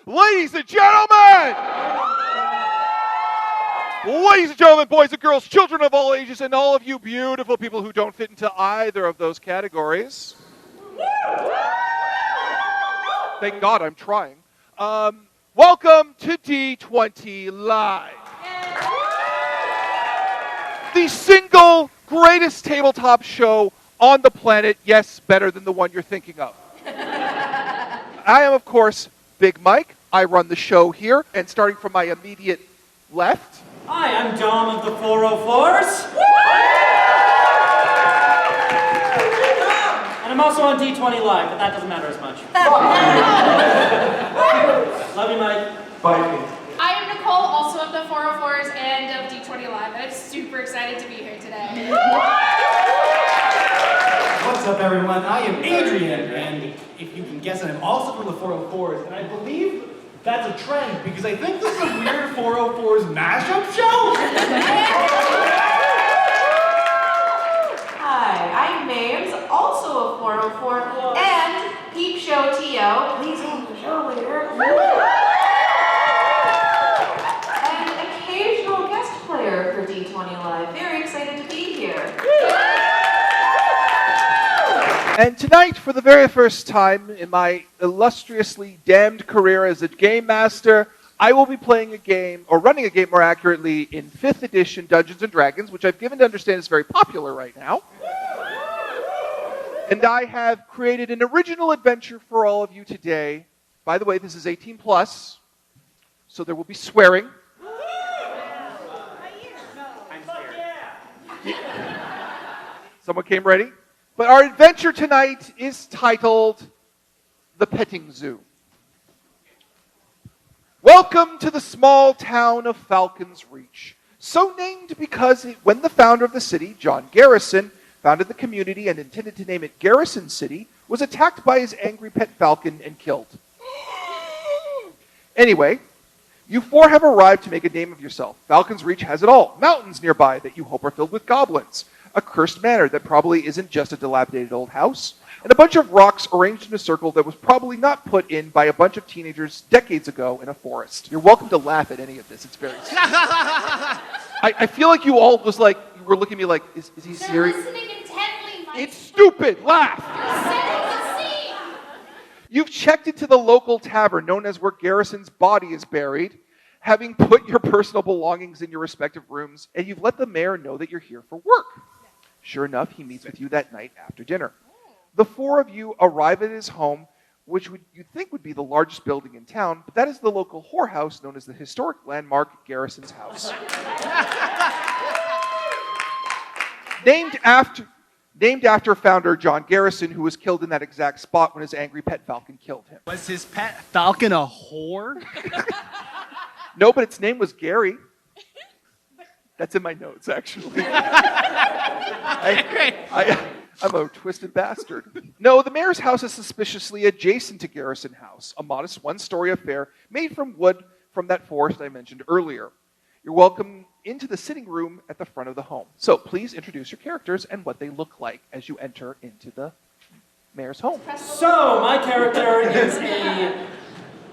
Ladies and gentlemen! Ladies and gentlemen, boys and girls, children of all ages, and all of you beautiful people who don't fit into either of those categories. Thank God I'm trying. Welcome to D20 Live. The single greatest tabletop show on the planet, yes, better than the one you're thinking of. I am, of course, Big Mike. I run the show here, and starting from my immediate left. Hi, I'm Dom of the 404s. And I'm also on D20 Live, but that doesn't matter as much. Love you, Mike. Bye. I am Nicole, also of the 404s and of D20 Live, and I'm super excited to be here today. What's up, everyone? I am Adrian, and if you can guess it, I'm also from the 404s, and I believe that's a trend, because I think this is a weird 404s mashup show! Hi, I'm Mames, also a 404, and Peep Show T.O. Please hold the show later. And occasional guest player for D20 Live. Very excited to be here. And tonight, for the very first time in my illustriously damned career as a game master, I will be playing a game, or running a game more accurately, in 5th edition Dungeons & Dragons, which I've given to understand is very popular right now. And I have created an original adventure for all of you today. By the way, this is 18 plus, so there will be swearing. Someone came ready? But our adventure tonight is titled The Petting Zoo. Welcome to the small town of Falcon's Reach, so named because when the founder of the city, John Garrison, founded the community and intended to name it Garrison City, was attacked by his angry pet falcon and killed. Anyway, you four have arrived to make a name of yourself. Falcon's Reach has it all. Mountains nearby that you hope are filled with goblins. A cursed manor that probably isn't just a dilapidated old house, and a bunch of rocks arranged in a circle that was probably not put in by a bunch of teenagers decades ago in a forest. You're welcome to laugh at any of this. It's very I feel like you all you were looking at me like, is he serious? They're listening intently, Mike. It's stupid. Laugh. You're setting the scene. You've checked into the local tavern known as where Garrison's body is buried, having put your personal belongings in your respective rooms, and you've let the mayor know that you're here for work. Sure enough, he meets with you that night after dinner. The four of you arrive at his home, which you'd think would be the largest building in town, but that is the local whorehouse known as the historic landmark Garrison's House. Named after founder John Garrison, who was killed in that exact spot when his angry pet falcon killed him. Was his pet falcon a whore? No, but its name was Gary. That's in my notes, actually. I'm a twisted bastard. No, the mayor's house is suspiciously adjacent to Garrison House, a modest one-story affair made from wood from that forest I mentioned earlier. You're welcome into the sitting room at the front of the home. So please introduce your characters and what they look like as you enter into the mayor's home. So, my character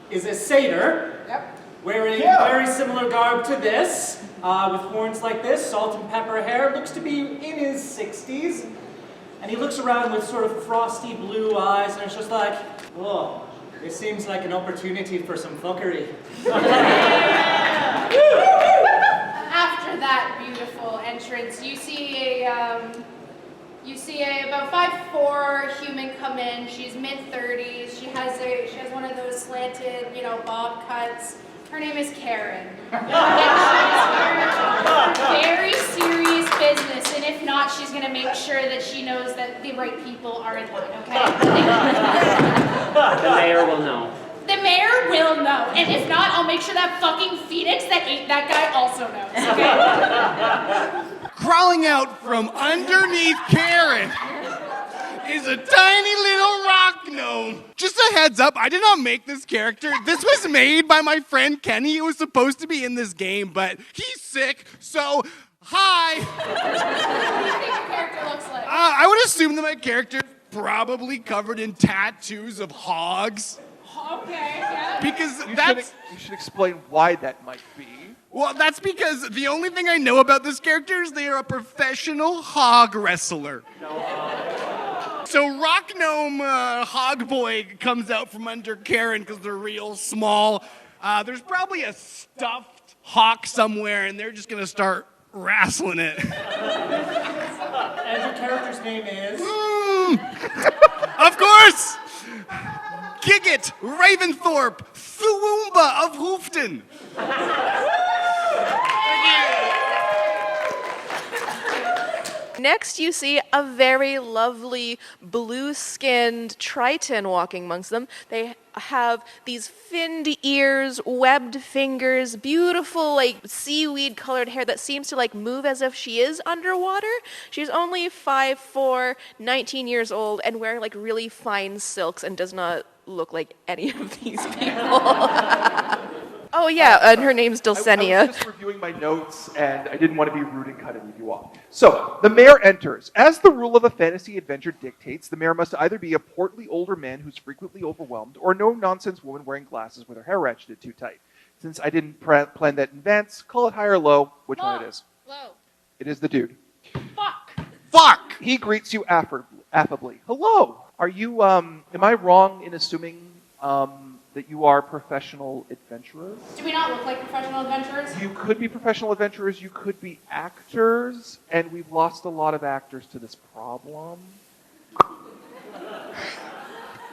is a satyr. Yep. Wearing very similar garb to this, with horns like this, salt and pepper hair, looks to be in his 60s. And he looks around with sort of frosty blue eyes, and it's just like, oh, this seems like an opportunity for some fuckery. After that beautiful entrance, you see a about 5'4" human come in. She's mid-30s. She has one of those slanted, bob cuts. Her name is Karen. And she's here very serious business, and if not, she's going to make sure that she knows that the right people are in line, okay? The mayor will know. The mayor will know, and if not, I'll make sure that fucking phoenix that ate that guy also knows, okay? Crawling out from underneath Karen is a tiny little rock gnome. Just a heads up, I did not make this character. This was made by my friend Kenny, who was supposed to be in this game, but he's sick, so hi. What do you think your character looks like? I would assume that my character is probably covered in tattoos of hogs. Okay, yeah. Because You should explain why that might be. well, that's because the only thing I know about this character is they are a professional hog wrestler. So Rock Gnome Hog Boy comes out from under Karen because they're real small. There's probably a stuffed hawk somewhere, and they're just gonna start wrestling it. And your character's name is? Of course! Giggit Raventhorpe, Thuwumba of Hoofton. Next, you see a very lovely blue-skinned Triton walking amongst them. They have these finned ears, webbed fingers, beautiful, like, seaweed-colored hair that seems to, like, move as if she is underwater. She's only 5'4", 19 years old, and wearing, like, really fine silks and does not look like any of these people. Oh, yeah, and her name's I was Dulcinea. just reviewing my notes, and I didn't want to be rude and cut any of you off. So, the mayor enters. As the rule of a fantasy adventure dictates, the mayor must either be a portly older man who's frequently overwhelmed, or a no-nonsense woman wearing glasses with her hair ratcheted too tight. Since I didn't plan that in advance, call it high or low. Which one it is? Low. It is the dude. Fuck. Fuck! He greets you affably. Hello. Are you, am I wrong in assuming, that you are professional adventurers? Do we not look like professional adventurers? You could be professional adventurers, you could be actors, and we've lost a lot of actors to this problem.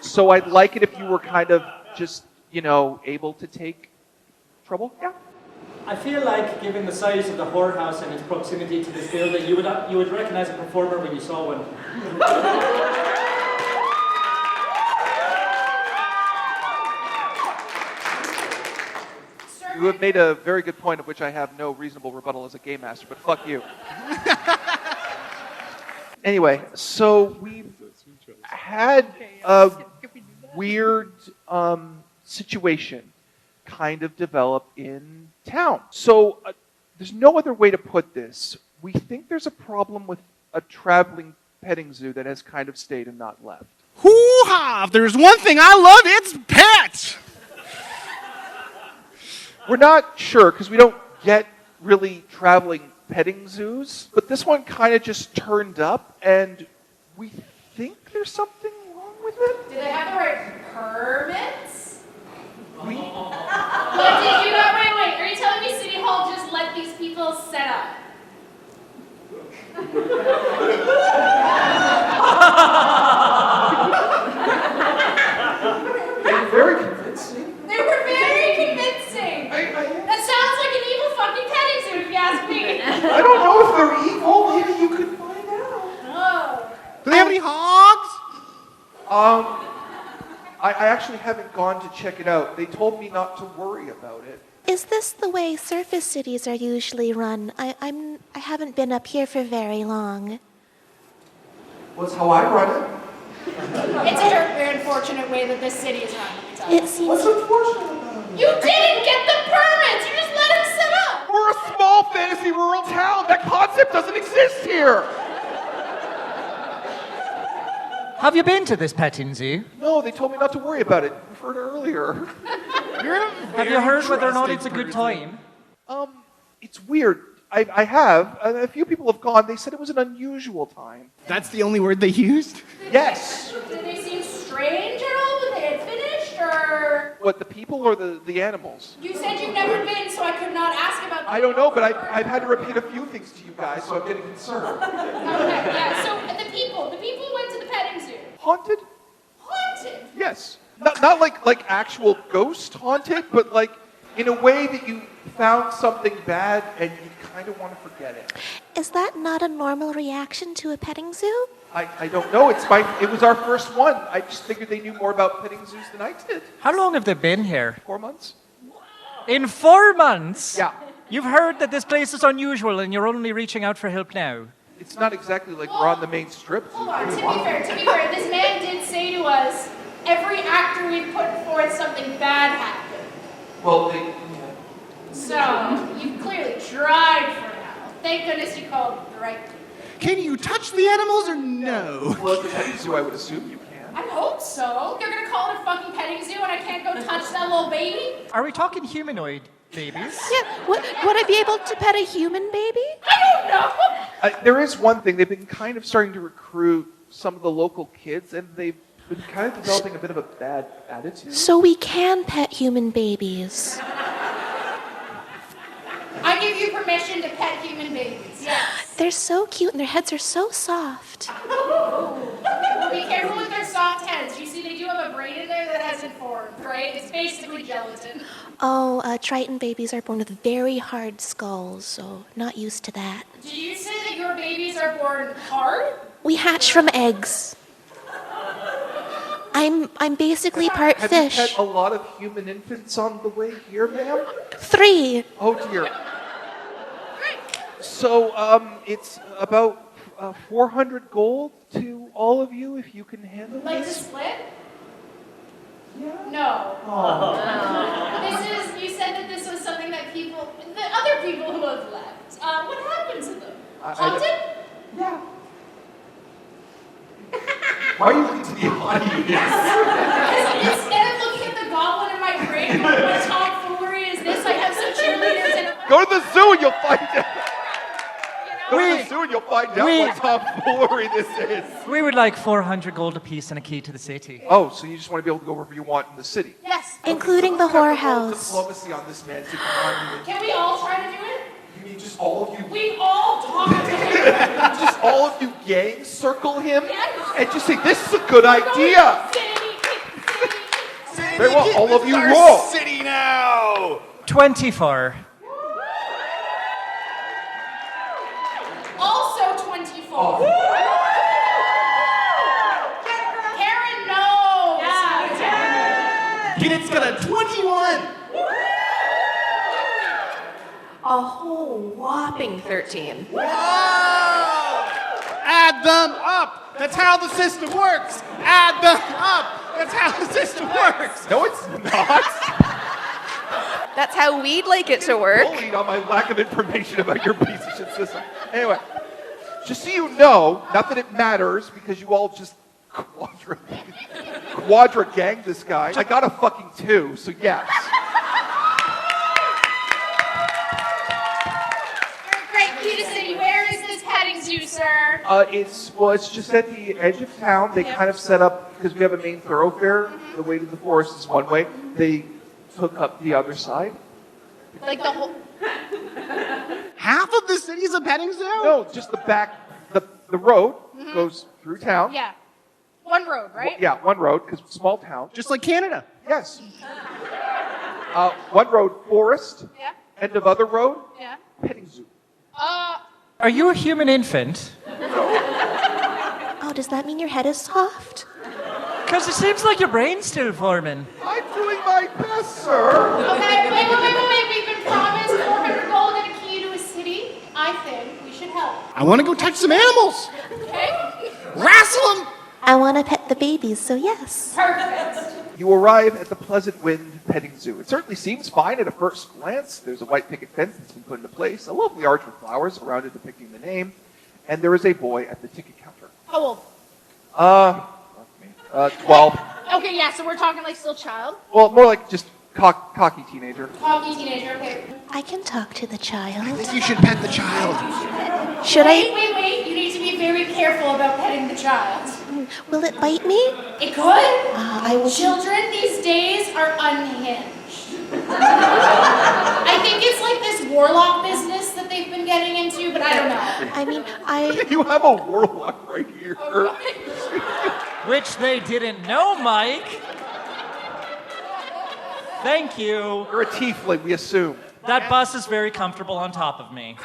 So I'd like it if you were kind of just, able to take trouble. Yeah. I feel like, given the size of the whorehouse and its proximity to this building, you would recognize a performer when you saw one. You have made a very good point of which I have no reasonable rebuttal as a game master, but fuck you. Anyway, so we've had a weird situation kind of develop in town. So there's no other way to put this. We think there's a problem with a traveling petting zoo that has kind of stayed and not left. Hoo-ha! If there's one thing I love, it's pets! We're not sure because we don't get really traveling petting zoos, but this one kind of just turned up and we think there's something wrong with it. Do they have the right permits? We, What did you got? Wait. Are you telling me City Hall just let these people set up? they're very convincing. They were very convincing. That sounds like an evil fucking petting zoo, if you ask me. I don't know if they're evil. Maybe you could find out. Oh. Do they have any hogs? I actually haven't gone to check it out. They told me not to worry about it. Is this the way surface cities are usually run? I haven't been up here for very long. Well, it's how I run it. It's a very unfortunate way that this city is run, let me tell you. It seems What's unfortunate about it? You didn't get the permits! You just let him set up! We're a small fantasy rural town. That concept doesn't exist here. Have you been to this petting zoo? No, they told me not to worry about it. We've heard earlier. Have you heard whether or not it's a good time? It's weird. I have. A few people have gone. They said it was an unusual time. That's the only word they used? Yes. Did they seem strange at all when they had finished, or? What, the people or the animals? You said you've never been, so I could not ask about I don't know, but I've had to repeat a few things to you guys, so I'm getting concerned. Okay, yeah, so the people went to the petting zoo. Haunted? Haunted? Yes. Not like actual ghost haunted, but like in a way that you found something bad and you kind of want to forget it. Is that not a normal reaction to a petting zoo? I don't know. It was our first one. I just figured they knew more about petting zoos than I did. How long have they been here? 4 months? In 4 months? Yeah. You've heard that this place is unusual and you're only reaching out for help now. It's not exactly like we're on the main strip. Hold on, to be fair, this man did say to us, every actor we put forth, something bad happened. Well, So, you've clearly tried for now. Thank goodness you called the right people. Can you touch the animals or no? well, at the petting zoo, I would assume you can. I hope so. They're gonna call it a fucking petting zoo and I can't go touch that little baby? Are we talking humanoid babies? Yeah, would I be able to pet a human baby? I don't know. There is one thing. They've been kind of starting to recruit some of the local kids, and they've been kind of developing a bit of a bad attitude. So we can pet human babies. I give you permission to pet human babies, yes. They're so cute and their heads are so soft. Be careful with their soft heads. You see, they do have a brain in there that hasn't formed, right? It's basically gelatin. Oh, Triton babies are born with very hard skulls, so not used to that. Do you say that your babies are born hard? We hatch from eggs. I'm basically part Have fish. you pet a lot of human infants on the way here, ma'am? 3. Oh dear. So, it's about 400 gold to all of you, if you can handle Like to this. split? No. You said that this was something that the other people who have left, what happened to them? Haunted? Yeah. Why are you looking to the audience? Because instead of looking at the goblin in my brain, what tomfoolery is this? I have some cheerleaders in it. Go to the zoo and you'll find out. Go to We- the zoo and you'll find out we- what tomfoolery this is. We would like 400 gold apiece and a key to the city. Oh, so you just want to be able to go wherever you want in the city? Yes. Including the Someone's gonna have to roll whorehouse. Diplomacy on this man. To come on, Can we all try to do it? you mean just all of you? We all talk to him. Just all of you gang circle him Yes. and just say, this is a good idea. City. Very well, all of you Our roll. city now. 24. Also 24. Karen knows. It's got a 21. A whole whopping 13. Add them up. That's how the system works. Add them up. That's how the system works. No, it's not. That's how we'd like it to work. Bullied on my lack of information about your piece of shit system. Anyway, just so you know, not that it matters, because you all just quadra gang this guy. I got a fucking 2, so yes. Great, Key to City. Where is this petting zoo, sir? It's just at the edge of town. They kind of set up, because we have a main thoroughfare, the way to the forest is one way. They took up the other side. Like the whole. Half of the city is a petting zoo? No, just the back, the road goes through town. Yeah. One road, right? Yeah, one road, because small town. Just like Canada. Yes. One road, forest. Yeah. End of other road, Yeah. petting zoo. Are you a human infant? Oh, does that mean your head is soft? Because it seems like your brain's still forming. I'm doing my best, sir. Okay, wait. We've been promised 400 gold and a key to a city. I think we should help. I want to go touch some animals. Okay? Wrestle them. I want to pet the babies, so yes. Perfect. You arrive at the Pleasant Wind Petting Zoo. It certainly seems fine at a first glance. There's a white picket fence that's been put into place, a lovely arch with flowers around it depicting the name, and there is a boy at the ticket counter. How old? 12. Okay, yeah, so we're talking like still child. Well, more like just cocky teenager. Cocky teenager, okay. I can talk to the child. I think you should pet the child. Should I? Wait. You need to be very careful about petting the child. Will it bite me? It could. I will. Children these days are unhinged. I think it's like this warlock business that they've been getting into, but I don't know. I mean, You have a warlock right here. Which they didn't know, Mike. Thank you. You're a tiefling, we assume. That bus is very comfortable on top of me.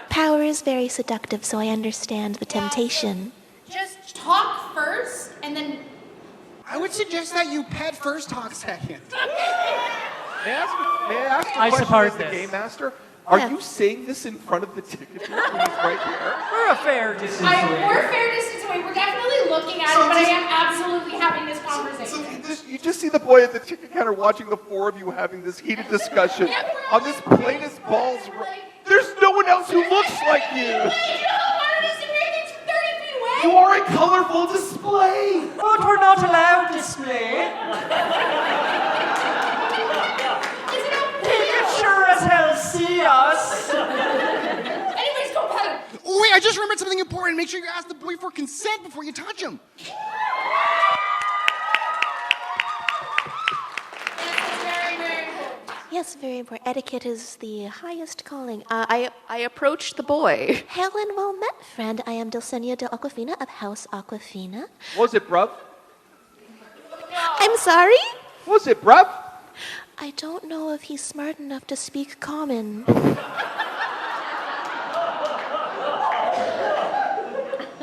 Power is very seductive, so I understand the temptation. Just talk first, and then I would suggest that you pet first, talk second. May I ask a I question support as the this. game master? Are Yeah. you saying this in front of the ticket? He's right there. We're a fair distance away. we're fair distance away. We're definitely looking at it, but I am absolutely having this conversation. You just see the boy at the ticket counter watching the four of you having this heated discussion on this plain as balls. There's no one else who looks like you. Wait, you know how hard it is to hear things from 30 feet away? You are a colorful display. But we're not allowed display. He can sure as hell see us. Anyways, go pet him. Oh, wait, I just remembered something important. Make sure you ask the boy for consent before you touch him. Yes, very important. Etiquette is the highest calling. I approached the boy. Helen, well met, friend. I am Dulcinea de Aquafina of House Aquafina. What was it, bruv? I'm sorry? What was it, bruv? I don't know if he's smart enough to speak common.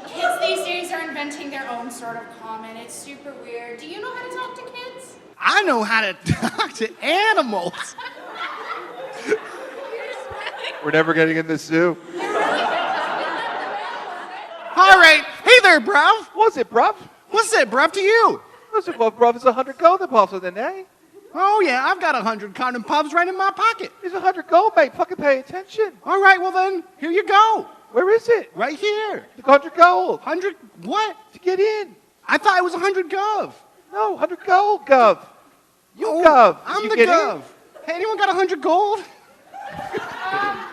Kids these days are inventing their own sort of common. It's super weird. Do you know how to talk to kids? I know how to talk to animals. We're never getting in this zoo. All right. Hey there, bruv. What was it, bruv? What's it, bruv, to you? What was it, bruv? It's 100 gold deposit in there. Oh, yeah, I've got 100 condom pubs right in my pocket. It's 100 gold, mate. Fucking pay attention. All right, well then, here you go. Where is it? Right here. The 100 gold. 100 what? To get in. I thought it was 100 gov. No, 100 gold, gov. You Oh, gov. Did I'm you the get gov. in? Hey, anyone got 100 gold?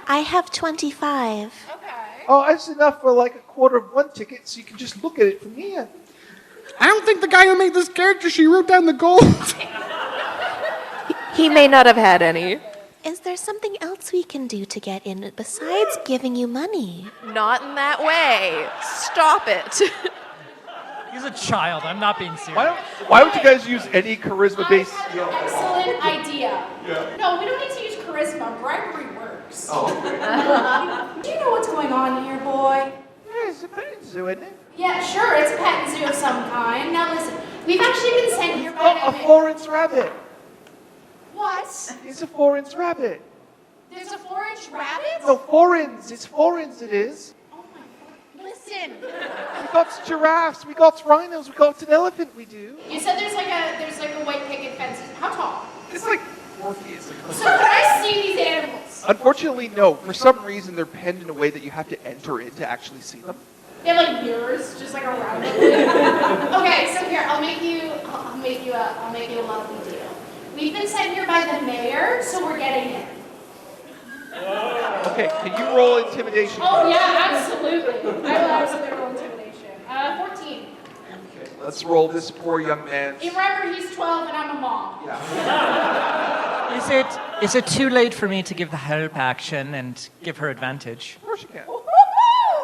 I have 25. Oh, that's enough for like a quarter of one ticket, so you can just look at it from here. I don't think the guy who made this character, she wrote down the gold. He may not have had any. Is there something else we can do to get in besides giving you money? Not in that way. Stop it. He's a child. I'm not being serious. Why don't you guys use any charisma-based I skill? have an excellent idea. Yeah. No, we don't need to use charisma. Bribery works. Oh, okay. Do you know what's going on here, boy? Yeah, it's a petting zoo, isn't it? Yeah, sure, it's a pet zoo of some kind. Now listen, we've actually been sent here by Oh, a 4-inch rabbit. What? It's a 4-inch rabbit. There's a 4-inch rabbit? No, 4-inch. It's 4-inch, it is. Oh my god. Listen. We got giraffes, we got rhinos, we got an elephant, we do. You said there's like a white picket fence. How tall? It's like 4 feet. So can I see these animals? Unfortunately, no. For some reason, they're penned in a way that you have to enter in to actually see them. They have like mirrors just like around it. Okay, so here, I'll make you a lovely deal. We've been sent here by the mayor, so we're getting in. Okay, can you roll intimidation? Oh yeah, absolutely. I will absolutely roll intimidation. 14. Okay, let's roll this poor young man. And remember, he's 12 and I'm a mom. Yeah. Is it too late for me to give the help action and give her advantage? Of course you can.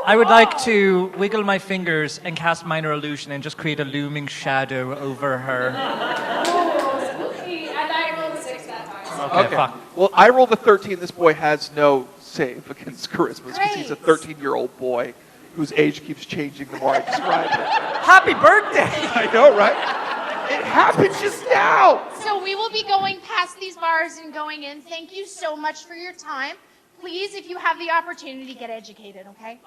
I would like to wiggle my fingers and cast minor illusion and just create a looming shadow over her. Oh, spooky. And I rolled a 6 that time. Okay, fuck. Well, I rolled a 13. This boy has no save against charisma because he's a Great. 13-year-old boy whose age keeps changing the more I describe it. Happy birthday! I know, right? It happened just now! So we will be going past these bars and going in. Thank you so much for your time. Please, if you have the opportunity, get educated, okay? If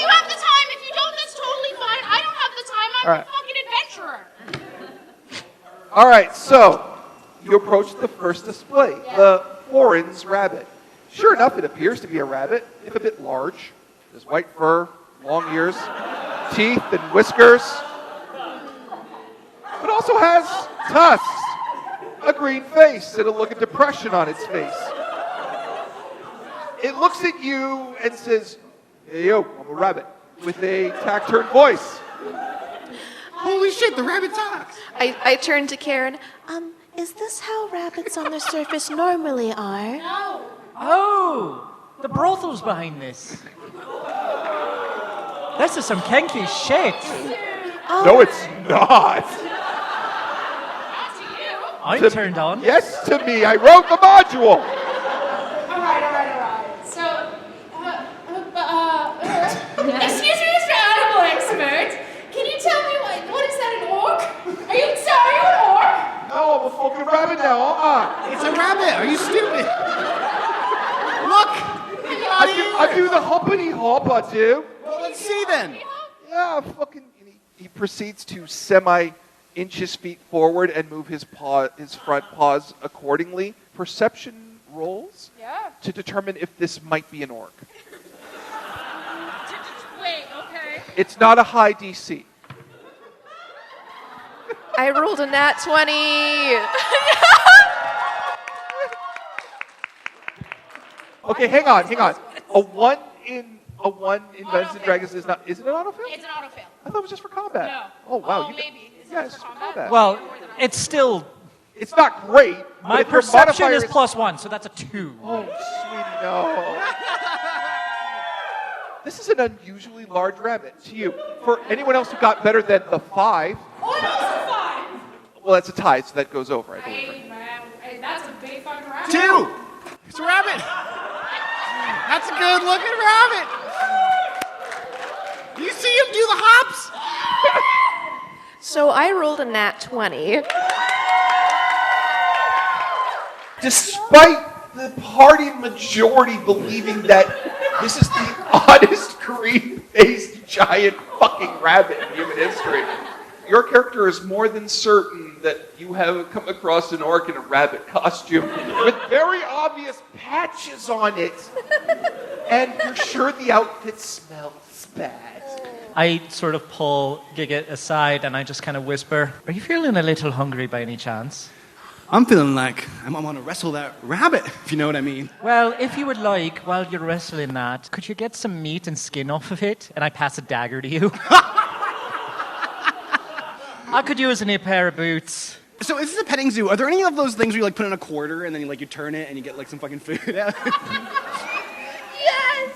you have the time, if you don't, that's totally fine. I don't have the time. I'm All right. a fucking adventurer. All right, so you approach the first display, the Foreign's rabbit. Sure enough, it appears to be a rabbit, if a bit large. There's white fur, long ears, teeth and whiskers. It also has tusks, a green face, and a look of depression on its face. It looks at you and says, "Hey, yo, I'm a rabbit," with a taciturn voice. Holy shit, the rabbit talks. I turned to Karen. Is this how rabbits on the surface normally are? No. Oh, the brothel's behind this. This is some kinky shit. No, it's not. Not to you. I'm turned on. Yes, to me. I wrote the module. All right. So, excuse me, Mr. Animal Expert. Can you tell me what is that, an orc? Are you sorry, an orc? No, I'm a fucking rabbit now. It's a rabbit. Are you stupid? Look. I do the hoppity hop, I do. Well, let's see then. Yeah, fucking. And he proceeds to semi-inch his feet forward and move his front paws accordingly. Perception rolls Yeah. to determine if this might be an orc. Wait, It's not a high DC. I rolled a nat 20. Okay, hang on. A one in Dungeons and Dragons is not. Is it an autofail? It's an autofail. I thought it was just for combat. No. Oh wow. Maybe. Is Yeah, it it's for for combat? combat. Well, it's still. It's not great. but My if your perception modifier is +1, so that's a 2. Oh, sweetie, no. This is an unusually large rabbit to you. For anyone else who got better than the 5, Oh, it was a 5. well, that's a tie, so that goes over, I believe. Hey, man. Hey, that's a big fucking rabbit. 2! It's a rabbit! That's a good looking rabbit! You see him do the hops? So I rolled a nat 20. Despite the party majority believing that this is the oddest green-faced giant fucking rabbit in human history, your character is more than certain that you have come across an orc in a rabbit costume with very obvious patches on it. And you're sure the outfit smells bad. I sort of pull Giggit aside and I just kind of whisper, "Are you feeling a little hungry by any chance?" I'm feeling like I want to wrestle that rabbit, if you know what I mean. Well, if you would like, while you're wrestling that, could you get some meat and skin off of it? And I pass a dagger to you. I could use a new pair of boots. So this is a petting zoo. Are there any of those things where you like put in a quarter and then you turn it and you get like some fucking food out? Yes!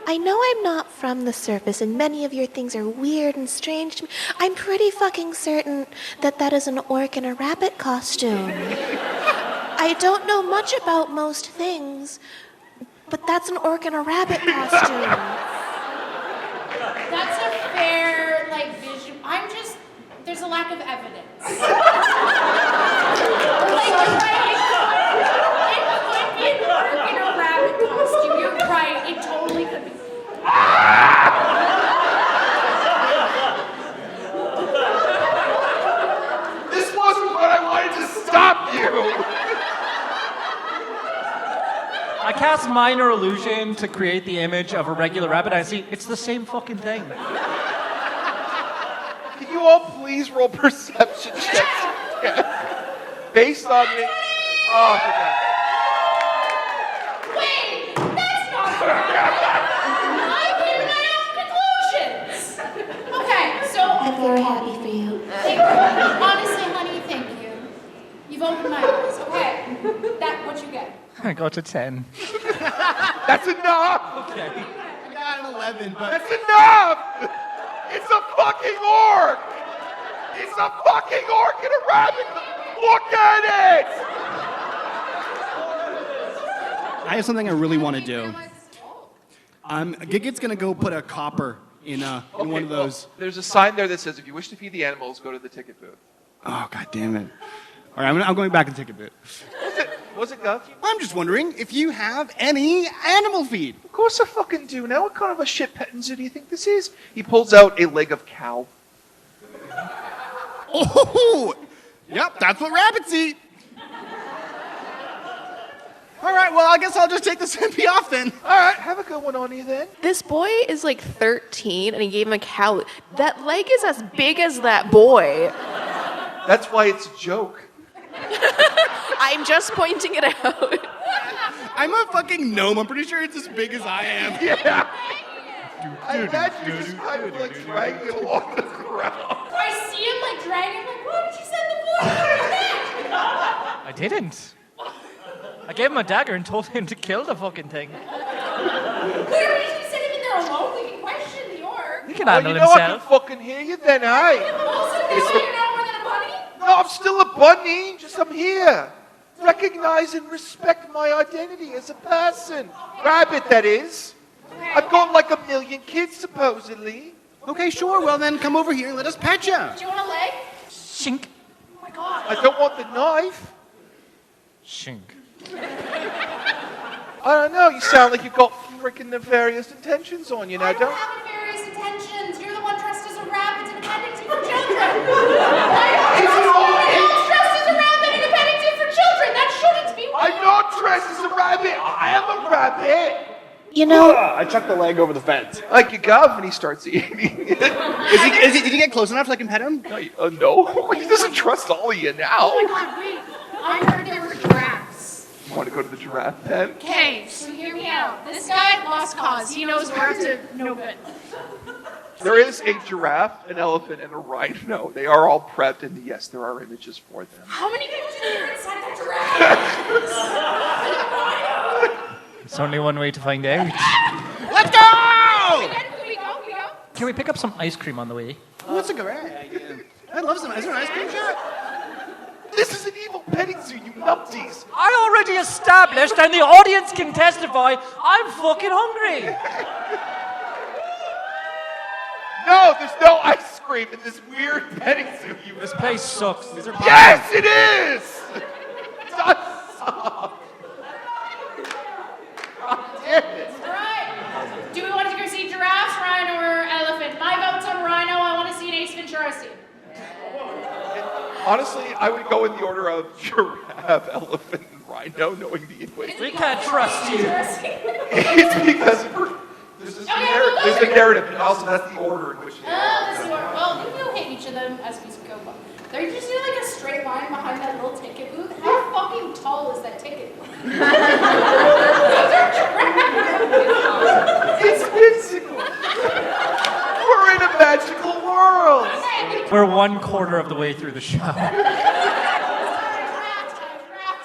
I know I'm not from the surface, and many of your things are weird and strange to me. I'm pretty fucking certain that that is an orc in a rabbit costume. I don't know much about most things, but that's an orc in a rabbit costume. That's a fair, visual. There's a lack of evidence. It could be an orc in a rabbit costume. You're right. It totally could be. This wasn't what I wanted to stop you! I cast minor illusion to create the image of a regular rabbit. I see it's the same fucking thing. Can you all please roll perception checks? Based on me. Oh, for God. Wait, that's not correct. I came to my own conclusions. Okay, so I'm very happy for you. thank you. Honestly, honey, thank you. You've opened my eyes. Okay, what you get? I got a 10. That's enough! Okay. I got an 11, but That's enough! It's a fucking orc! It's a fucking orc in a rabbit! Look at it! I have something I really want to do. Gigit's gonna go put a copper in one of those. Well, there's a sign there that says, if you wish to feed the animals, go to the ticket booth. Oh, god damn it! All right, I'm going back to the ticket booth. Was it Gov? I'm just wondering if you have any animal feed. Of course I fucking do. Now what kind of a shit petting zoo do you think this is? He pulls out a leg of cow. Oh, yep, that's what rabbits eat. All right, well, I guess I'll just take the SMP off then. All right, have a good one on you then. This boy is 13 and he gave him a cow. That leg is as big as that boy. That's why it's a joke. I'm just pointing it out. I'm a fucking gnome. I'm pretty sure it's as big as I am. Yeah. I imagine you just kind of dragging it along the ground. I see him dragging. Why did you send the boy over there? I didn't. I gave him a dagger and told him to kill the fucking thing. Clearly, if you send him in there alone, we can question the orc. He can Well, handle you know I can himself. fucking hear you then, aye? Also, this way you're not more than a bunny? No, I'm still a bunny. Just I'm here. Recognize and respect my identity as a person. Rabbit, that is. I've got 1 million kids, supposedly. Okay, sure. Well, then come over here and let us pet you. Do you want a leg? Shink. Oh my god. I don't want the knife. Shink. I don't know. You sound like you've got freaking nefarious intentions on you now, I don't don't have nefarious intentions. You're the one dressed as a rabbit in a petting zoo for children. I'm dressed as a rabbit in a petting zoo for children. That shouldn't be. I'm not dressed as a rabbit. I am a rabbit. You know, I chucked the leg over the fence. Like you gov, and he starts eating it. Did he get close enough so I can pet him? No, he doesn't trust all of you now. Oh my god, wait. I heard there were giraffes. You want to go to the giraffe pen? Okay, so hear me out. This guy lost cause. He knows we're up to no good. There is a giraffe, an elephant, and a rhino. They are all prepped, and yes, there are images for them. How many people do you inside that giraffe? It's only one way to find out. Let's go! Can we go? Can we pick up some ice cream on the way? Oh, that's a good idea. I'd love some. Is there an ice cream shop? This is an evil petting zoo, you numpties! I already established, and the audience can testify, I'm fucking hungry. No, there's no ice cream in this weird petting zoo. This place sucks. Yes, it is! Stop. God damn it. Alright. Do we want to go see giraffes, rhino, or elephant? My vote's on rhino. I want to see an Ace Ventura scene. Honestly, I would go in the order of giraffe, elephant, and rhino, knowing the Inuit. We can't trust you. It's because there's a narrative, and also that's the order in which they are. This is what, well, maybe we'll hit each of them as we go by. They're just in like a straight line behind that little ticket booth. How fucking tall is that ticket booth? It's whimsical. We're in a magical world. We're 1/4 of the way through the show. Draft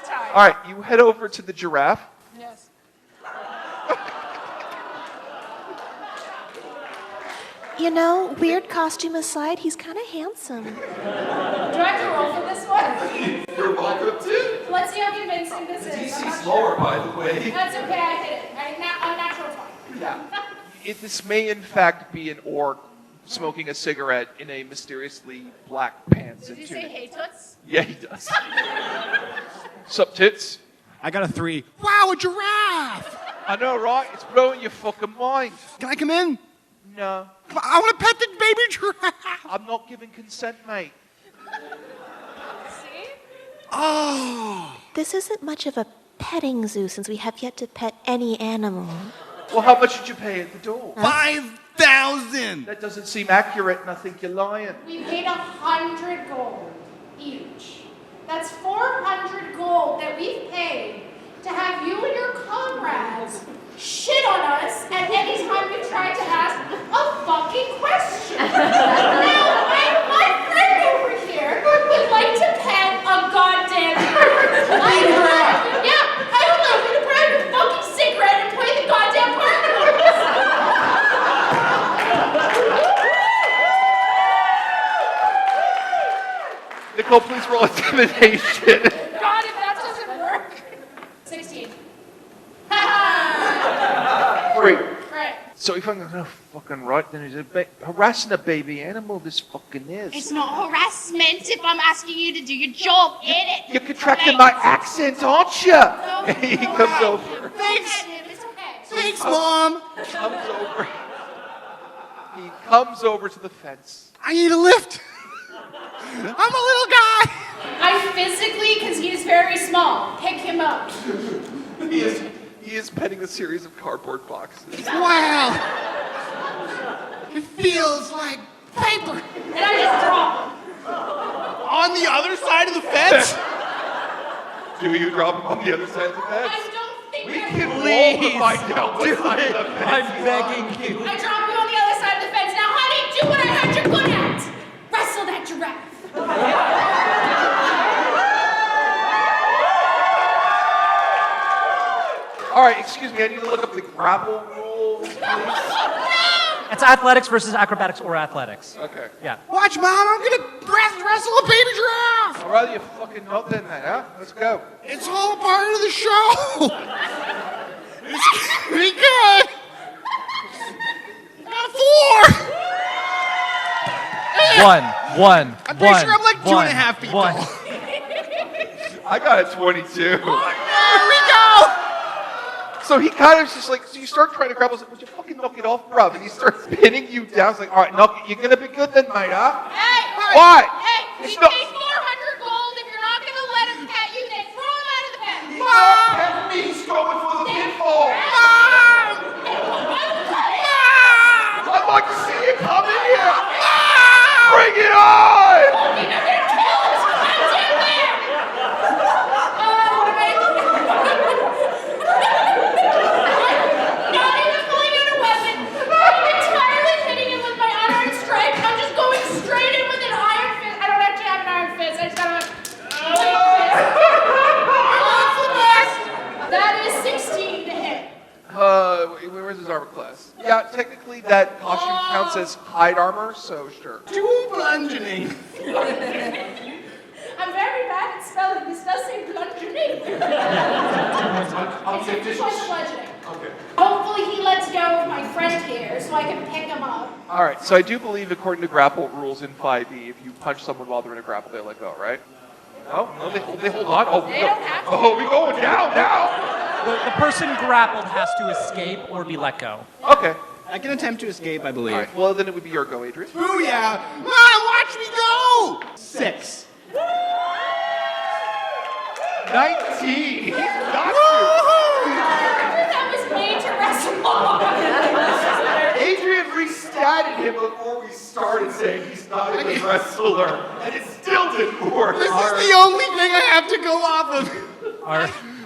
time. All right, you head over to the giraffe. Yes. you know, weird costume aside, he's kind of handsome. Do I have to roll for this one? You're welcome to. Let's see how convincing this is. I'm DC's not lower, sure. by the way. That's okay, I hit it. Unnatural 20. Yeah. This may in fact be an orc smoking a cigarette in a mysteriously black pants Did and you say tunic. hey toots? Yeah, he does. Sup, tits? I got a 3. Wow, a giraffe! I know, right? It's blowing your fucking mind. Can I come in? No, I want to pet the baby giraffe. I'm not giving consent, mate. See? Oh. This isn't much of a petting zoo since we have yet to pet any animal. Well, how much did you pay at the door? 5,000. That doesn't seem accurate, and I think you're lying. We paid 100 gold each. That's 400 gold that we've paid to have you and your comrades shit on us at any time we tried to ask a fucking question. Now, my friend over here would like to pet a goddamn bird. I would like you to put out your fucking cigarette and play the goddamn part. Nicole, please roll intimidation. God, if that doesn't work. 16. 3. Right. So if I'm going, fucking right, then he's harassing a baby animal, this fucking is. It's not harassment if I'm asking you to do your job, ain't it? You're contracting my accent, aren't you? He comes over. Thanks. It's okay. Thanks, Mom. Comes over. He comes over to the fence. I need a lift. I'm a little guy. I physically, because he is very small, pick him up. He is petting a series of cardboard boxes. Wow. It feels like paper. And I just drop him. On the other side of the fence? Do you drop him on the other side of the fence? I don't think We I can will. roll to find out what side of the fence. I'm begging you. I drop you on the other side of the fence. Now, honey, do what I heard you're good at. Wrestle that giraffe. All right, excuse me, I need to look up the grapple rules, please. It's athletics versus acrobatics or athletics. Okay. Yeah. Watch, Mom. I'm going to wrestle a baby giraffe. I'd rather you fucking not than that, huh? Let's go. It's all part of the show. It's going to be good. Got a 4. One. I'm pretty sure I'm like 2.5 feet one. tall. I got a 22. There we go. So he kind of just like, so you start trying to grapple, he's like, would you fucking knock it off, bruv? And he starts pinning you down. It's like, all right, knock it. You're going to be good then, mate, huh? Hey! What? Hey, we It's paid 400 not- gold. If you're not going to let him pet you, then throw him out of the pen. He's not petting me, he's going for the pinfall. Hey! technically that costume counts as hide armor, so sure. Two bludgeoning. I'm very bad at spelling. This does say bludgeoning. I'll It's say 2 vicious. points of bludgeoning. Okay. Hopefully he lets go of my friend here so I can pick him up. All right, so I do believe, according to grapple rules in 5e, if you punch someone while they're in a grapple, they let go, right? No, they hold on. Oh, They don't have to. oh, we going down now. The person grappled has to escape or be let go. Okay. I can attempt to escape, I believe. All right. Well, then it would be your go, Adrian. Booyah! Mom, watch me go! 6. 19. He's got That was made to wrestle. Adrian restatted him before we started saying he's not a good wrestler, and it still didn't work. This is the only thing I have to go off of.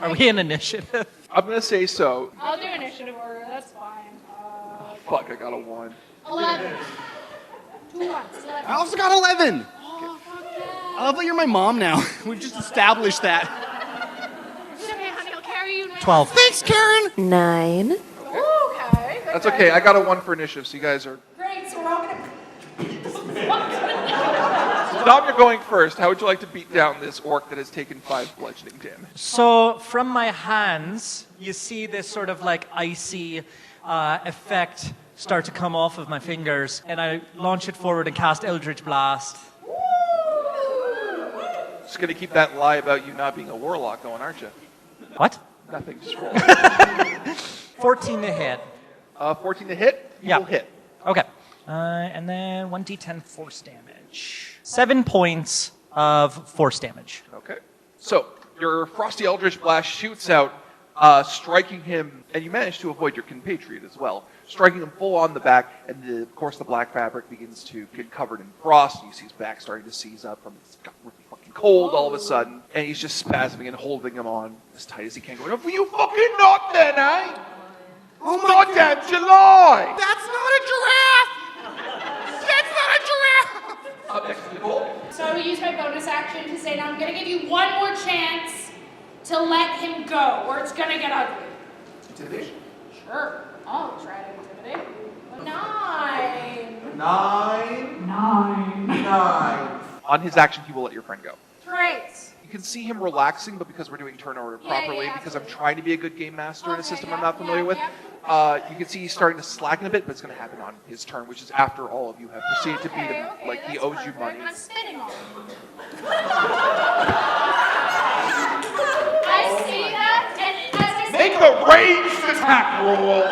Are we in initiative? I'm gonna say so. I'll do initiative order. That's fine. Fuck, I got a 1. 11. 2 1s. 11. I also got 11. Oh, fuck yeah. I love that you're my mom now. We've just established that. It's okay, honey. I'll carry you now. 12. Thanks, Karen. 9. Okay. That's okay. I got a 1 for initiative, so you guys are. Great. So we're all gonna. Dom, you're going first. How would you like to beat down this orc that has taken 5 bludgeoning damage? So from my hands, you see this sort of like icy effect start to come off of my fingers, and I launch it forward and cast Eldritch Blast. Just gonna keep that lie about you not being a warlock going, aren't you? What? Nothing. Just roll. 14 to hit. 14 to hit. You Yeah. will hit. Okay. And then 1d10 force damage. 7 points of force damage. Okay. So your frosty eldritch blast shoots out, striking him, and you manage to avoid your compatriot as well, striking him full on the back, and of course the black fabric begins to get covered in frost. You see his back starting to seize up from it's got really fucking cold all of a sudden, and he's just spasming and holding him on as tight as he can, going, "Oh, you fucking not then, eh? Oh my Goddamn July!" That's not a giraffe! That's not a giraffe! Up next to Nicole. So I will use my bonus action to say, now I'm gonna give you one more chance to let him go, or it's gonna get ugly. Intimidation. Sure. I'll try to intimidate. 9. 9. On his action, he will let your friend go. Great. You can see him relaxing, but because we're doing turn order properly, because I'm trying to be a good game master in a system I'm not familiar with, you can see he's starting to slacken a bit, but it's going to happen on his turn, which is after all of you have proceeded to beat him. Like, he owes you money. I'm spinning on him. I see that, and as I say, Make the ranged attack roll!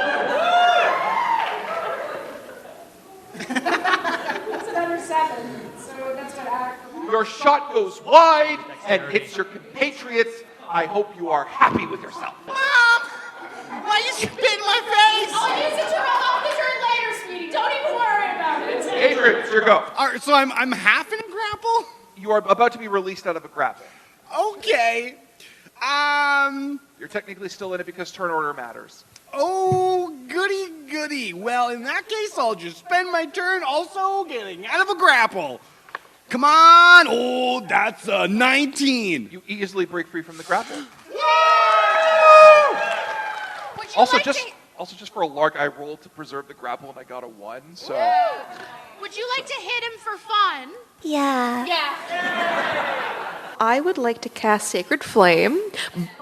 that's another 7. So that's what I. Your shot goes wide and hits your compatriots. I hope you are happy with yourself. Mom! Why you spit in my face? I'll use it to roll off the turn later, sweetie. Don't even worry about it. Adrian, it's your go. All right, so I'm half in a grapple? You are about to be released out of a grapple. Okay. You're technically still in it because turn order matters. Oh, goody goody. Well, in that case, I'll just spend my turn also getting out of a grapple. Come on. Oh, that's a 19. You easily break free from the grapple. Would you Also, like just to, for a lark, I rolled to preserve the grapple and I got a 1. So would you like to hit him for fun? Yeah. Yeah. I would like to cast Sacred Flame,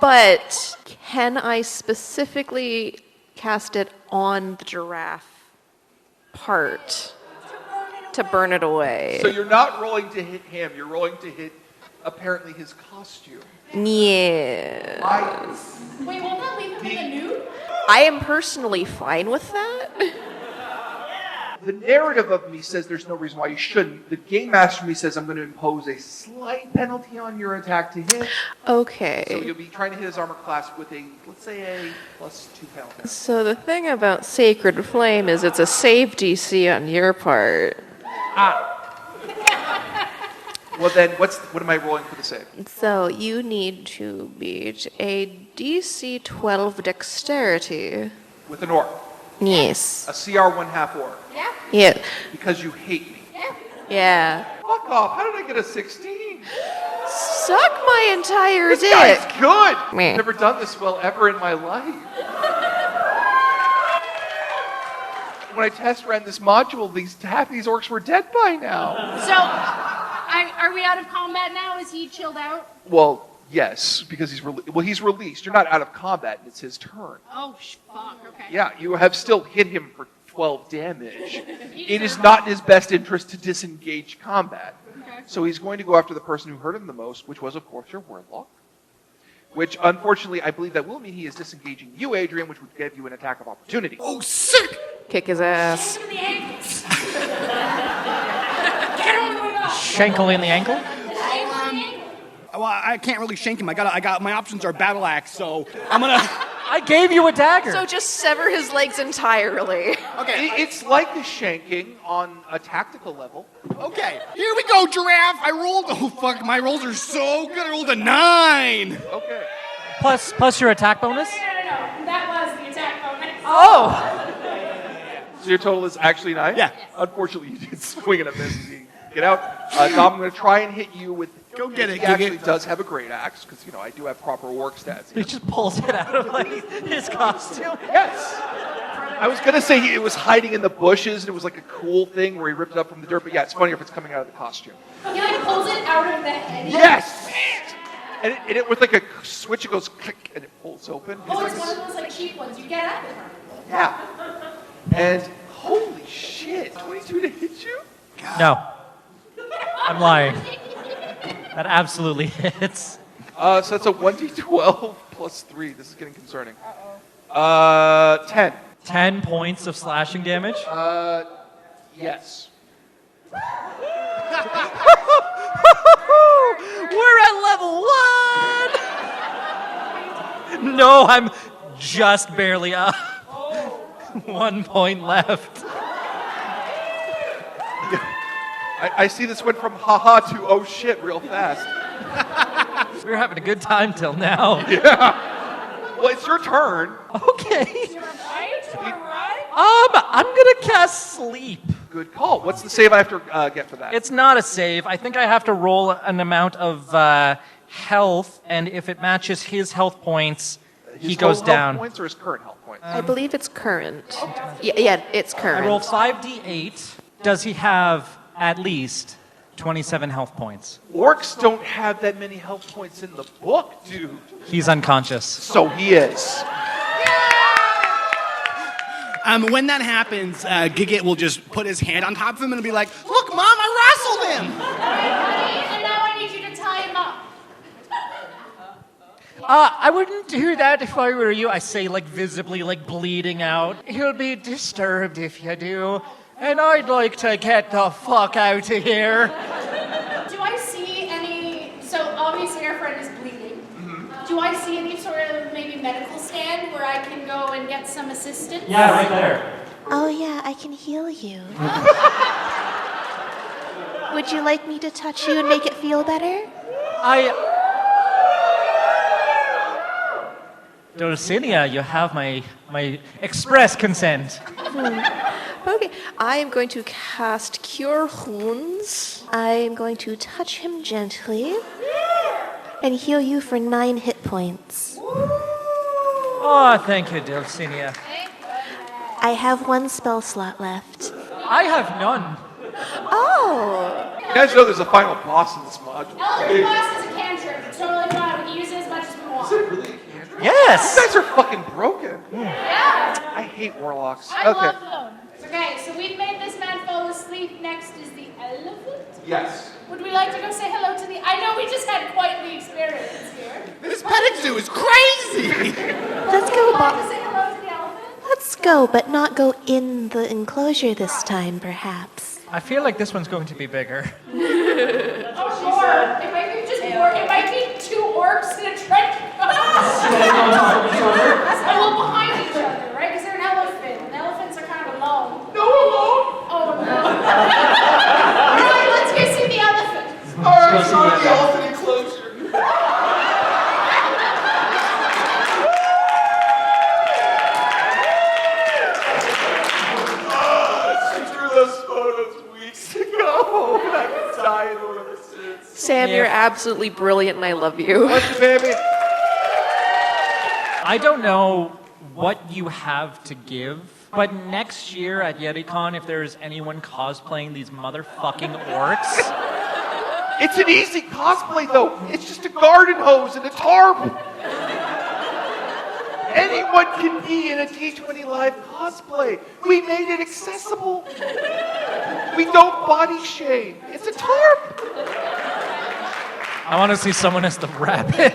but can I specifically cast it on the giraffe part to burn it away? so you're not rolling to hit him. You're rolling to hit apparently his costume. Yeah. Wait, won't that leave him in the nude? I am personally fine with that. The narrative of me says there's no reason why you shouldn't. The game master of me says I'm going to impose a slight penalty on your attack to hit. Okay. So you'll be trying to hit his armor class with a, let's say, a +2 penalty. So the thing about Sacred Flame is it's a save DC on your part. Well then, what am I rolling for the save? So you need to beat a DC 12 Dexterity. With an orc. Yes. A CR 1/2 orc. Yeah. Yeah. Because you hate me. Yeah. Yeah. Fuck off. How did I get a 16? Suck my entire This dick. guy's good. Meh. I've never done this well ever in my life. when I test ran this module, half these orcs were dead by now. So, are we out of combat now? Is he chilled out? Well, yes, because he's released. You're not out of combat. It's his turn. Oh, fuck. Okay. Yeah, you have still hit him for 12 damage. It is not in his best interest to disengage combat. Okay. So he's going to go after the person who hurt him the most, which was, of course, your warlock. Which, unfortunately, I believe that will mean he is disengaging you, Adrian, which would give you an attack of opportunity. Oh, sick! Kick his ass. Get him in the ankles. Get him in the ankles. Shankle in the ankle? Well, I can't really shank him. I got my options are battle axe, so I'm gonna. I gave you a dagger. So just sever his legs entirely. Okay. It's like a shanking on a tactical level. Okay. Here we go, giraffe. I rolled. Oh fuck, my rolls are so good. I rolled a 9. Okay. Plus your attack bonus? No. That was the attack bonus. Oh! So your total is actually 9? Yeah. Unfortunately, you did swing and a miss. Get out. Tom, I'm going to try and hit you with... Go get it, He actually Gigit. does have a great axe, because, I do have proper orc stats. He just pulls it out of his costume. Yes! I was going to say it was hiding in the bushes, and it was like a cool thing where he ripped it up from the dirt, but yeah, it's funnier if it's coming out of the costume. He like pulls it out of the head. Yes! And it with like a switch, it goes click, and it pulls open. Oh, it's one of those like cheap ones you get at the market. Yeah. And holy shit, 22 to hit you? No. I'm lying. That absolutely hits. So that's a 1d12 plus 3. This is getting concerning. 10. 10 points of slashing damage. Yes. We're at level 1! No, I'm just barely up. 1 point left. I see this went from haha to oh shit real fast. We were having a good time till now. Yeah. Well, it's your turn. Okay. I'm gonna cast sleep. Good call. What's the save I have to get for that? It's not a save. I think I have to roll an amount of health, and if it matches his health points, he goes Health down. points or his current health points? I believe it's current. Yeah, it's current. I roll 5d8. Does he have at least 27 health points? Orcs don't have that many health points in the book, dude. He's unconscious. So he is. When that happens, Gigit will just put his hand on top of him and be like, "Look, Mom, I wrestled him." Honey, and now I need you to tie him up. I wouldn't do that if I were you. I say, visibly, bleeding out. He'll be disturbed if you do. And I'd like to get the fuck out of here. Do I see any? So obviously our friend is bleeding. Mm-hmm. Do I see any sort of maybe medical stand where I can go and get some assistance? Yeah, right there. Oh, yeah, I can heal you. Would you like me to touch you and make it feel better? Dulcinea, you have my express consent. Okay, I am going to cast Cure Wounds. I am going to touch him gently and heal you for 9 hit points. Oh, thank you, Dulcinea. I have 1 spell slot left. I have none. Oh! You guys know there's a final boss in this module. Elephant Blast is a cantrip. It's totally fine. We can use it as much as we want. Is it really a cantrip? Yes! You guys are fucking broken. Yeah. I hate warlocks. I love them. Okay, so we've made this man fall asleep. Next is the elephant. Yes. Would we like to go say hello to the... I know we just had quite the experience here. This petting zoo is crazy. Let's go, Would you like to Bob. say hello to the elephant? Let's go, but not go in the enclosure this time, perhaps. I feel like this one's going to be bigger. Oh, more. It might be just more. It might be 2 orcs in a trench coat. Well, behind each other, right? Because they're an elephant. And elephants are kind of alone. No, alone. Oh, no. All right, let's go see the elephant. All right, sorry, the elephant enclosure. She drew those photos weeks ago, and I've been dying ever since. Sam, you're absolutely brilliant and I love you. What's your baby? I don't know what you have to give But next year at Yeticon, if there's anyone cosplaying these motherfucking orcs, It's an easy cosplay, though. It's just a garden hose and a tarp. Anyone can be in a D20 Live cosplay. We made it accessible. We don't body shame. It's a tarp. I want to see someone as the rabbit.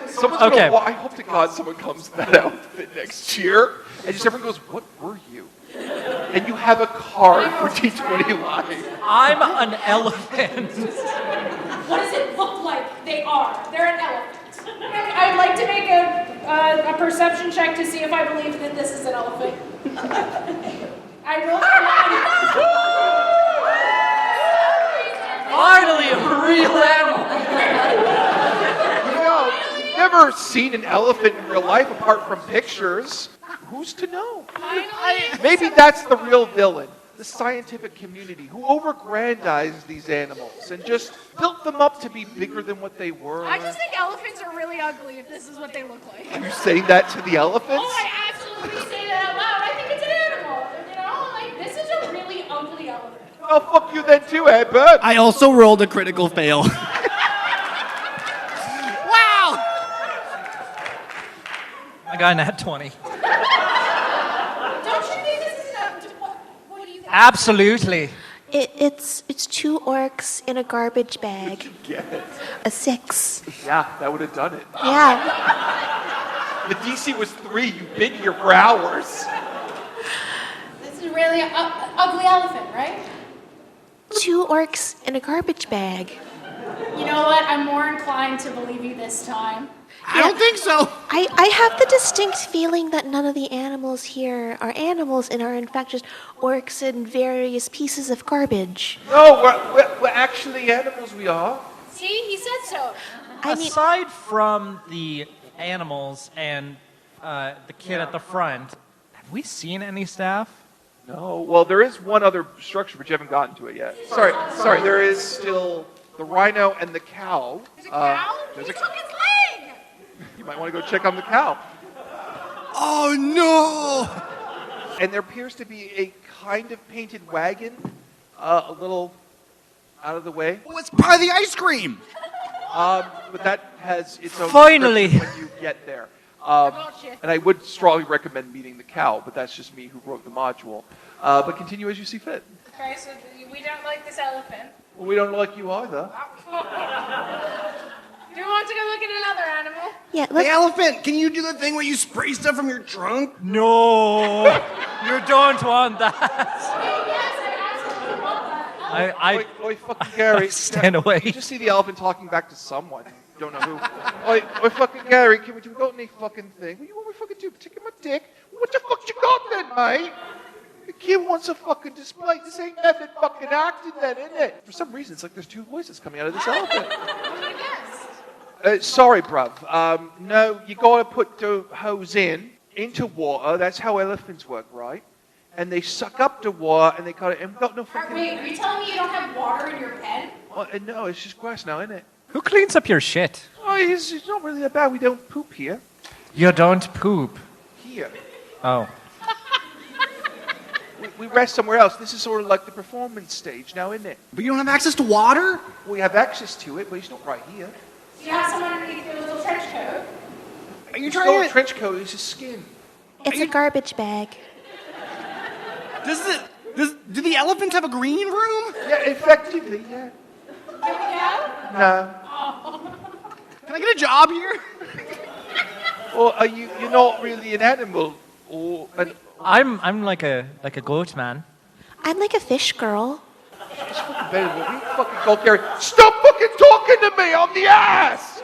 Someone's Okay. gonna I hope to God someone comes in that outfit next year, and just everyone goes, "What were you?" And you have a card for D20 Live. I'm an elephant. What does it look like they are? They're an elephant. I'd like to make a perception check to see if I believe that this is an elephant. I rolled Finally, a real animal. You've never seen an elephant in real life apart from pictures. Who's to know? Maybe that's the real villain, the scientific community, who overgrandized these animals and just built them up to be bigger than what they were. I just think elephants are really ugly if this is what they look like. Are you saying that to the elephants? Oh, I absolutely say that out loud. I think it's an animal. You know, like, this is a really ugly elephant. Oh, fuck you then too, Ed Bird. I also rolled a critical fail. Wow! I got an at 20. Don't you think this is what do you think? Absolutely. It's 2 orcs in a garbage bag. Get it. A 6. Yeah, that would have done it. Yeah. The DC was 3. You've been here for hours. This is really an ugly elephant, right? 2 orcs in a garbage bag. You know what? I'm more inclined to believe you this time. I don't think so. I have the distinct feeling that none of the animals here are animals and are in fact just orcs and various pieces of garbage. No, we're actually animals, we are. See, he said so. I mean, Aside from the animals and the kid at the front, have we seen any staff? No, well, there is one other structure, but you haven't gotten to it yet. Sorry, there is still the rhino and the cow. There's a cow? There's He a- took his leg! You might want to go check on the cow. Oh no! And there appears to be a kind of painted wagon, a little out of the way. Well, it's by the ice cream. But that has its own Finally. description when you get there. And I would strongly recommend meeting the cow, but that's just me who wrote the module. But continue as you see fit. Okay, so we don't like this elephant. Well, we don't like you either. Do you want to go look at another animal? yeah, Hey, let's, elephant, can you do the thing where you spray stuff from your trunk? No, you don't want that. Yes, I absolutely want that. I Oi, fucking Gary. stand away. You just see the elephant talking back to someone. Don't know who. Oi, fucking Gary, can we go any fucking thing? What do you want me to fucking do? Tickle my dick? What the fuck you got then, mate? The kid wants a fucking display. This ain't nothing fucking acting then, isn't it? For some reason, it's like there's 2 voices coming out of this elephant. Sorry, bruv. No, you gotta put the hose into water. That's how elephants work, right? And they suck up the water, and they got it. And we got no fucking. Wait, are you telling me you don't have water in your pen? Well, no, it's just grass now, isn't it? Who cleans up your shit? Oh, it's not really that bad. We don't poop here. You don't poop. Here. Oh. We rest somewhere else. This is sort of like the performance stage now, isn't it? But you don't have access to water? We have access to it, but it's not right here. Do you have someone underneath your little trench coat? Are you It's trying not a to... trench coat. It's his skin. it's a garbage bag. Do the elephants have a green room? Yeah, effectively, yeah. Here we go. No. Can I get a job here? Or are you're not really an animal, or an... I'm like a goat man. I'm like a fish girl. It's fucking better than what we fucking call Gary. Stop fucking talking to me! I'm the ass!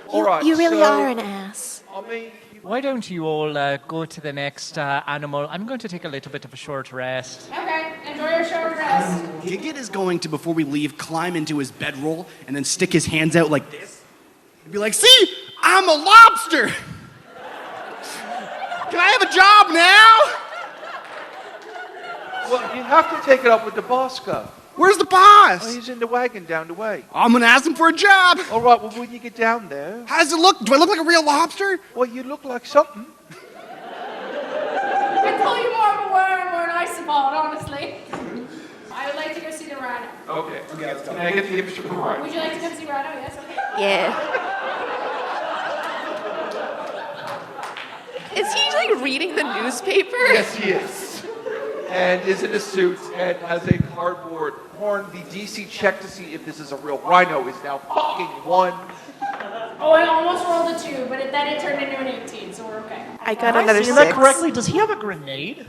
Alright, You really so, are an ass. I mean... Why don't you all go to the next animal? I'm going to take a little bit of a short rest. Okay, enjoy your short rest. Giggit is going to, before we leave, climb into his bedroll and then stick his hands out like this. And be like, see? I'm a lobster! Can I have a job now? Well, you have to take it up with the Bosco. Where's the boss? Oh, he's in the wagon down the way. I'm gonna ask him for a job. All right, well, when you get down there... How does it look? Do I look like a real lobster? Well, you look like something. fault, honestly. I would like to go see the rhino. Okay. Can I get the image of the rhino? Would you like to come see rhino? Yes, okay. Yeah. Is he like reading the newspaper? Yes, he is. And is in a suit and has a cardboard horn. The DC check to see if this is a real rhino is now fucking 1. Oh, I almost rolled a 2, but then it turned into an 18, so we're okay. I got Am another I seeing 6. that correctly? Does he have a grenade?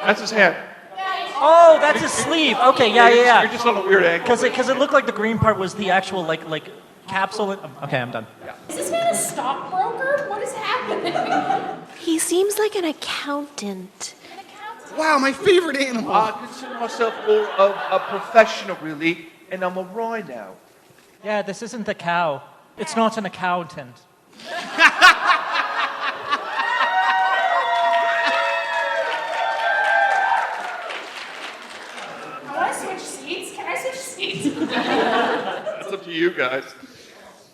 That's his hand. Oh, that's his sleeve. Okay, yeah. You're just on a weird angle. Because it looked like the green part was the actual like capsule. Okay, I'm done. Is this man a stockbroker? What is happening? He seems like an accountant. Wow, my favorite animal. I consider myself more of a professional, really, and I'm a rhino. Yeah, this isn't the cow. It's not an accountant. I want to switch seats. Can I switch seats? That's up to you guys.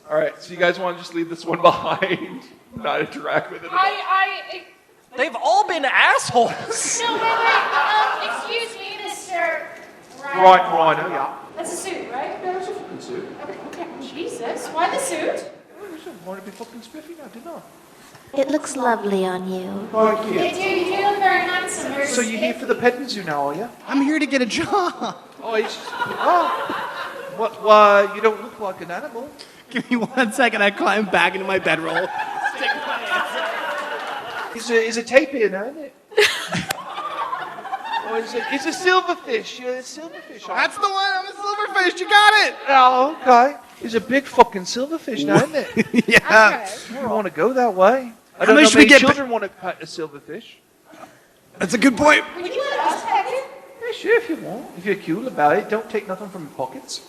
All right, so you guys want to just leave this one behind, not interact with it at all? They've all been assholes. No, wait. Excuse me, Mr. Rhino, yeah. That's a suit, right? Yeah, it's a fucking suit. Okay. Jesus. Why the suit? I just wanted to be fucking spiffy now, didn't I? It looks lovely on you. Thank You do look very handsome. So you're here for the petting zoo now, are you? I'm here to get a job. Oh, Well, you don't look like an animal. Give me 1 second. I climb back into my bedroll. He's a tapir now, isn't it? It's a silverfish. Yeah, it's silverfish. That's the one. I'm a silverfish. You got it. Oh, okay. He's a big fucking silverfish now, isn't it? Yeah. I don't want to go that way. I How don't much know should we many get children want to pet a silverfish. That's a good point. Would you let us pet it? Yeah, sure, if you want. If you're cool about it, don't take nothing from your pockets.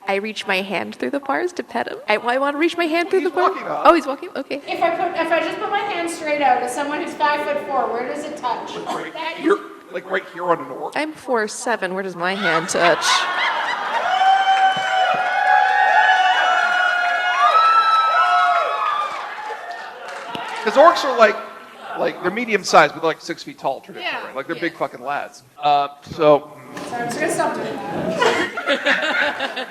I reach my hand through the bars to pet him. I want to reach my hand through He's the bars. walking up. Oh, he's walking. Okay. If I just put my hand straight out as someone who's 5'4", where does it touch? That is- You're like right here on an orc. I'm 4'7". Where does my hand touch? Because orcs are like they're medium sized, but they're like 6 feet tall traditionally, Yeah. right? Like they're big fucking lads. So Sorry, I'm just gonna stop doing that.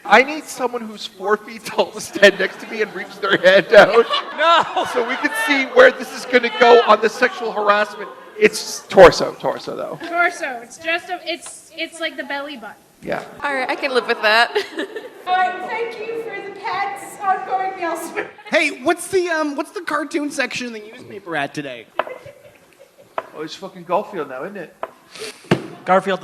I need someone who's 4 feet tall to stand next to me and reach their hand out. No. So we can see where this is going to go on the sexual harassment. It's torso though. Torso. It's just it's like the belly button. Yeah. All right, I can live with that. Thank you for the pets. Ongoing meals. Hey, what's the cartoon section in the newspaper at today? Oh, it's fucking Garfield now, isn't it? Garfield.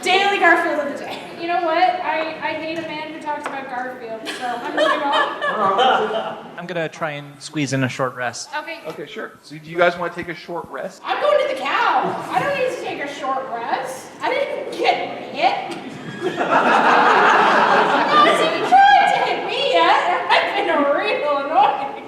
Daily Garfield of the day. You know what? I hate a man who talks about Garfield, so I'm moving on. I'm gonna try and squeeze in a short rest. Okay. Okay, sure. So do you guys want to take a short rest? I'm going to the cow. I don't need to take a short rest. I didn't get hit. Honestly, you tried to hit me yet, and I've been real annoying.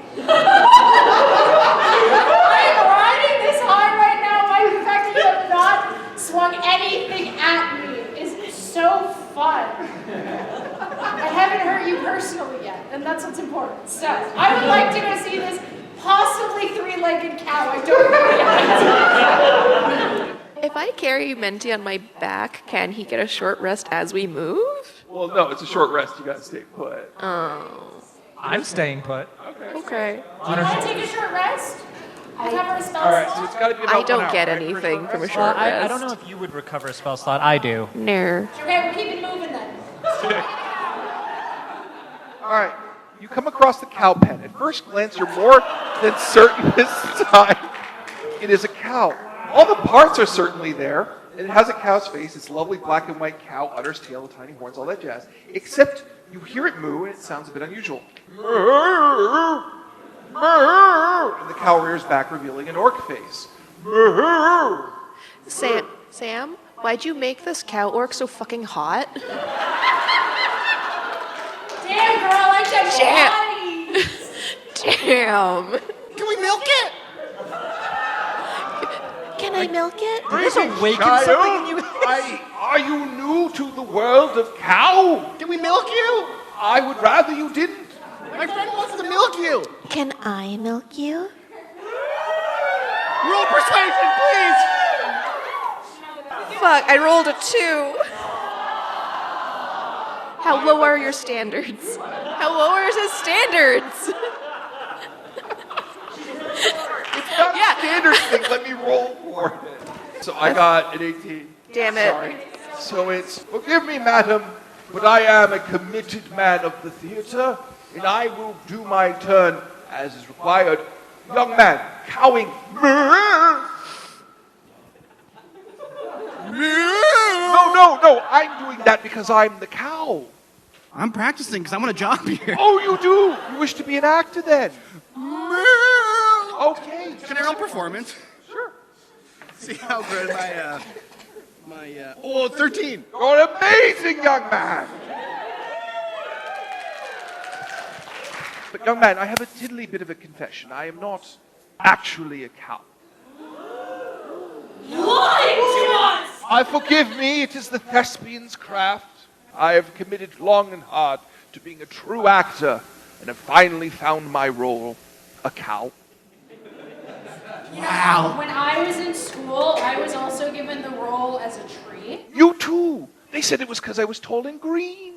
I'm riding this high right now. The fact that you have not swung anything at me is so fun. I haven't hurt you personally yet, and that's what's important. So, I would like to go see this possibly 3-legged cow. I don't know yet. If I carry Menti on my back, can he get a short rest as we move? Well, no, it's a short rest. You got to stay put. Oh. I'm staying put. Okay. Do you want to take a short rest? I cover a spell All right, so slot. it's got to be about I don't 1 hour, get right, for a anything short from a rest? short rest. I don't know if you would recover a spell slot. I do. No. Okay, we'll keep it moving then. All right. You come across the cow pen. At first glance, you're more than certain this time it is a cow. All the parts are certainly there. It has a cow's face. It's lovely black and white cow, udders, tail, tiny horns, all that jazz. Except you hear it moo, and it sounds a bit unusual. And the cow rears back, revealing an orc face. Sam, why'd you make this cow orc so fucking hot? Damn, girl, I checked your body. Damn. Can we milk it? Can I milk it? This awaken something in you. Are you new to the world of cow? Can we milk you? I would rather you didn't. My friend wants to milk you. Can I milk you? Roll persuasion, please. Fuck, I rolled a 2. How low are your standards? How low are his standards? It's not a standard thing. Let me roll for it. So I got an 18. Damn it. Sorry. So it's, forgive me, madam, but I am a committed man of the theater, and I will do my turn as is required. Young man, cowing. No, I'm doing that because I'm the cow. I'm practicing because I want a job here. Oh, you do? You wish to be an actor then? Okay. Can I roll performance? Sure. See how good my 13. You're an amazing young man. But young man, I have a tiddly bit of a confession. I am not actually a cow. Lying to us! Forgive me, it is the thespian's craft. I have committed long and hard to being a true actor, and have finally found my role, a cow. Wow. When I was in school, I was also given the role as a tree. You too. They said it was because I was tall and green.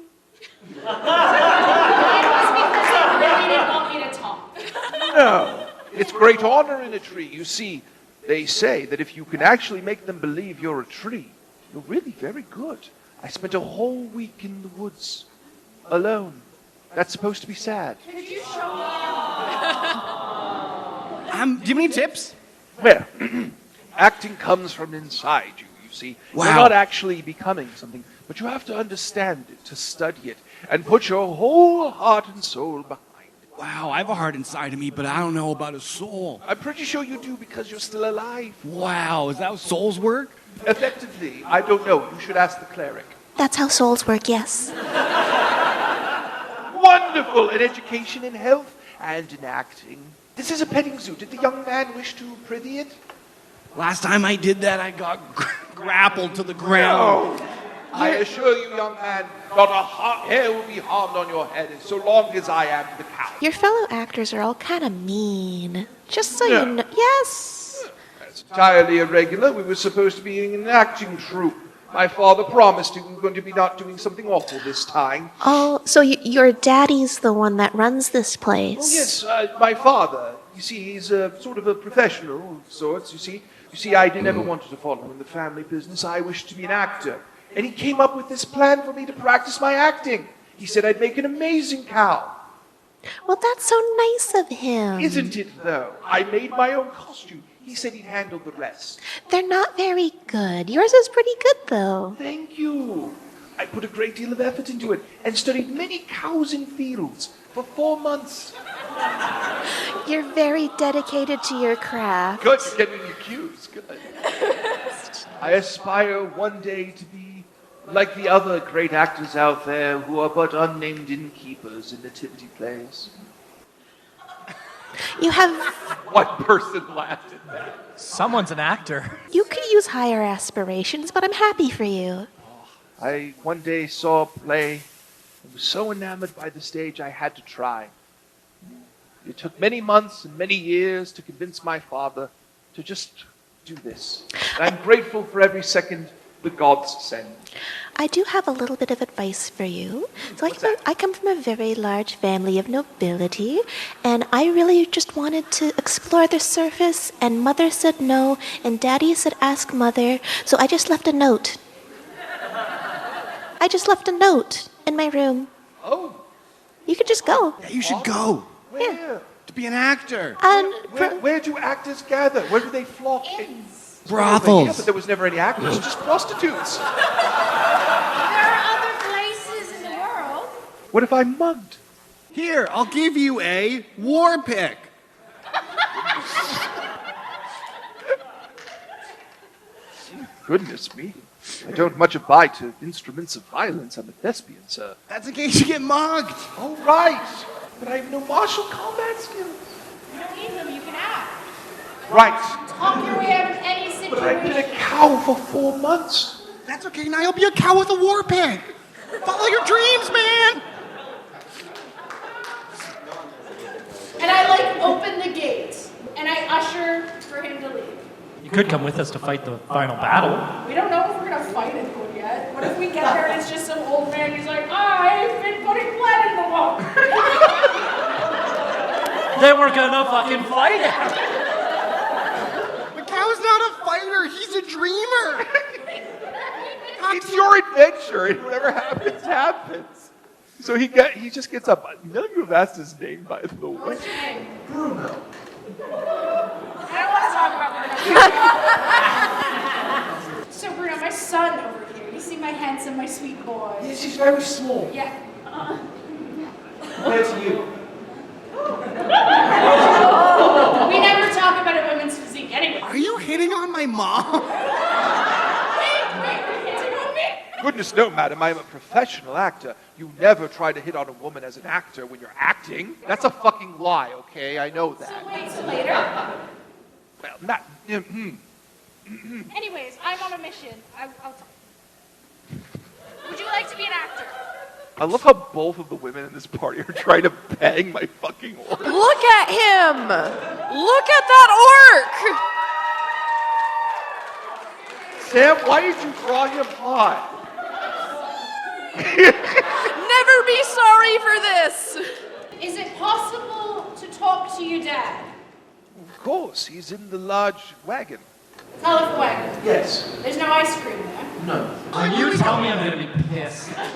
It was because they really didn't want me to talk. No. It's great honor in a tree. You see, they say that if you can actually make them believe you're a tree, you're really very good. I spent a whole week in the woods, alone. That's supposed to be sad. Could you show me? Do you have any tips? Well, acting comes from inside you, you see. Wow. You're not actually becoming something, but you have to understand it, to study it, and put your whole heart and soul behind it. Wow, I have a heart inside of me, but I don't know about a soul. I'm pretty sure you do because you're still alive. Wow, is that how souls work? Effectively, I don't know. You should ask the cleric. That's how souls work, yes. Wonderful! In education, in health, and in acting. This is a petting zoo. Did the young man wish to prithee it? Last time I did that, I got grappled to the ground. No. I assure you, young man, not a hair will be harmed on your head as so long as I am the cow. Your fellow actors are all kind of mean. Just so Yeah. you know. Yes. That's entirely irregular. We were supposed to be in an acting troupe. My father promised he was going to be not doing something awful this time. Oh, so your daddy's the one that runs this place. Oh, yes, my father. You see, he's sort of a professional of sorts, you see. You see, I never wanted to follow in the family business. I wished to be an actor. And he came up with this plan for me to practice my acting. He said I'd make an amazing cow. Well, that's so nice of him. Isn't it, though? I made my own costume. He said he'd handle the rest. They're not very good. Yours is pretty good, though. Thank you. I put a great deal of effort into it and studied many cows in fields for 4 months. You're very dedicated to your craft. Good, you're getting your cues. Good. I aspire one day to be like the other great actors out there who are but unnamed innkeepers in nativity plays. You have. One person laughed at that. Someone's an actor. You could use higher aspirations, but I'm happy for you. I one day saw a play and was so enamored by the stage I had to try. It took many months and many years to convince my father to just do this. And I'm grateful for every second the gods send. I do have a little bit of advice for you. So I come from a very large family of nobility, and I really just wanted to explore the surface, and Mother said no, and Daddy said ask Mother, so I just left a note. I just left a note in my room. Oh. You could just go. Yeah, you should go. Where? To be an actor. And Where do actors gather? Where do they flock? Brothels. Yeah, but there was never any actors, just prostitutes. There are other places in the world. What if I'm mugged? Here, I'll give you a war pick. Goodness me. I don't much abide to instruments of violence. I'm a thespian, sir. That's in case you get mugged. Oh, right. But I have no martial combat skills. You don't need them, you can act. Right. Talk your way out of any But I've been situation. a cow for 4 months. That's okay, now you'll be a cow with a war pick. Follow your dreams, man. And I open the gate and I usher for him to leave. You could come with us to fight the final battle. We don't know if we're gonna fight anyone yet. What if we get there and it's just some old man who's like, I've been putting blood in the wall. Then we're gonna fucking fight it. Macau's not a fighter, he's a dreamer. It's your adventure, and whatever happens, happens. So he just gets up. None of you have asked his name, by the way. What's your name? Bruno. I don't want to talk about Bruno. So Bruno, my son over here. You see my handsome, my sweet boy. Yes, he's very small. Yeah. Where's you? We never talk about a woman's physique anyway. Are you hitting on my mom? Wait, you're hitting on me? Goodness no, madam. I am a professional actor. You never try to hit on a woman as an actor when you're acting. That's a fucking lie, okay? I know that. So later. Well, not... Anyways, I'm on a mission. I'll talk. Would you like to be an actor? I love how both of the women in this party are trying to bang my fucking orc. Look at him! Look at that orc! Sam, why did you draw him hot? Never be sorry for this! Is it possible to talk to your dad? Of course, he's in the large wagon. Colorful wagon. Yes. There's no ice cream there. No. When you tell me, I'm gonna be pissed. Thank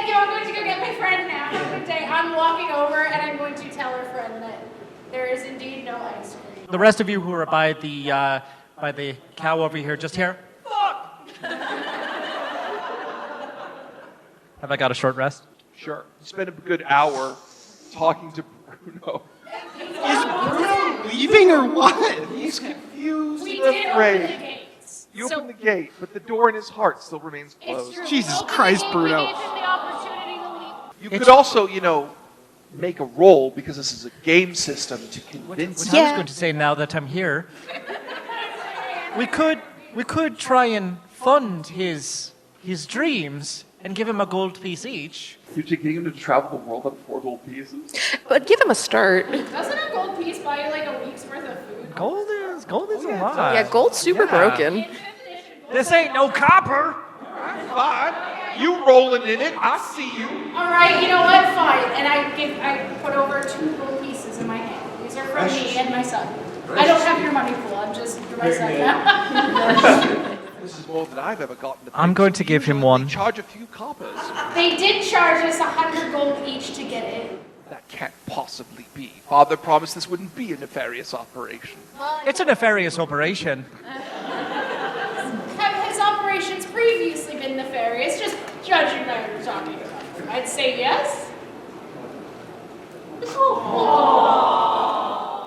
you. I'm going to go get my friend now. Have a good day. I'm walking over and I'm going to tell her friend that there is indeed no ice cream. The rest of you who are by the cow over here, just here. Have I got a short rest? Sure. You spent a good hour talking to Bruno. Is Bruno leaving or what? He's confused We and did afraid. open the gates. You open the gate, but the door in his heart still remains It's closed. true. Jesus We opened Christ, the gate, Bruno. We gave him the opportunity to leave. You could also, make a roll, because this is a game system, to convince What I was going to say now that I'm here, we could try and fund his dreams and give him a gold piece each. You're getting him to travel the world on 4 gold pieces? But give him a start. Doesn't a gold piece buy you like a week's worth of food? Gold is a lot. Yeah, gold's super broken. This ain't no copper. Fine. You rolling in it. I see you. All right, you know what? Fine. And I put over 2 gold pieces in my hand. These are from me and my son. I don't have your money pool. I'm just for my son now. This is more than I've ever gotten. I'm going to give him Usually one. They charge a few coppers. They did charge us 100 gold each to get in. That can't possibly be. Father promised this wouldn't be a nefarious operation. It's a nefarious operation. Have his operations previously been nefarious? Just judging by what you're talking about. I'd say yes.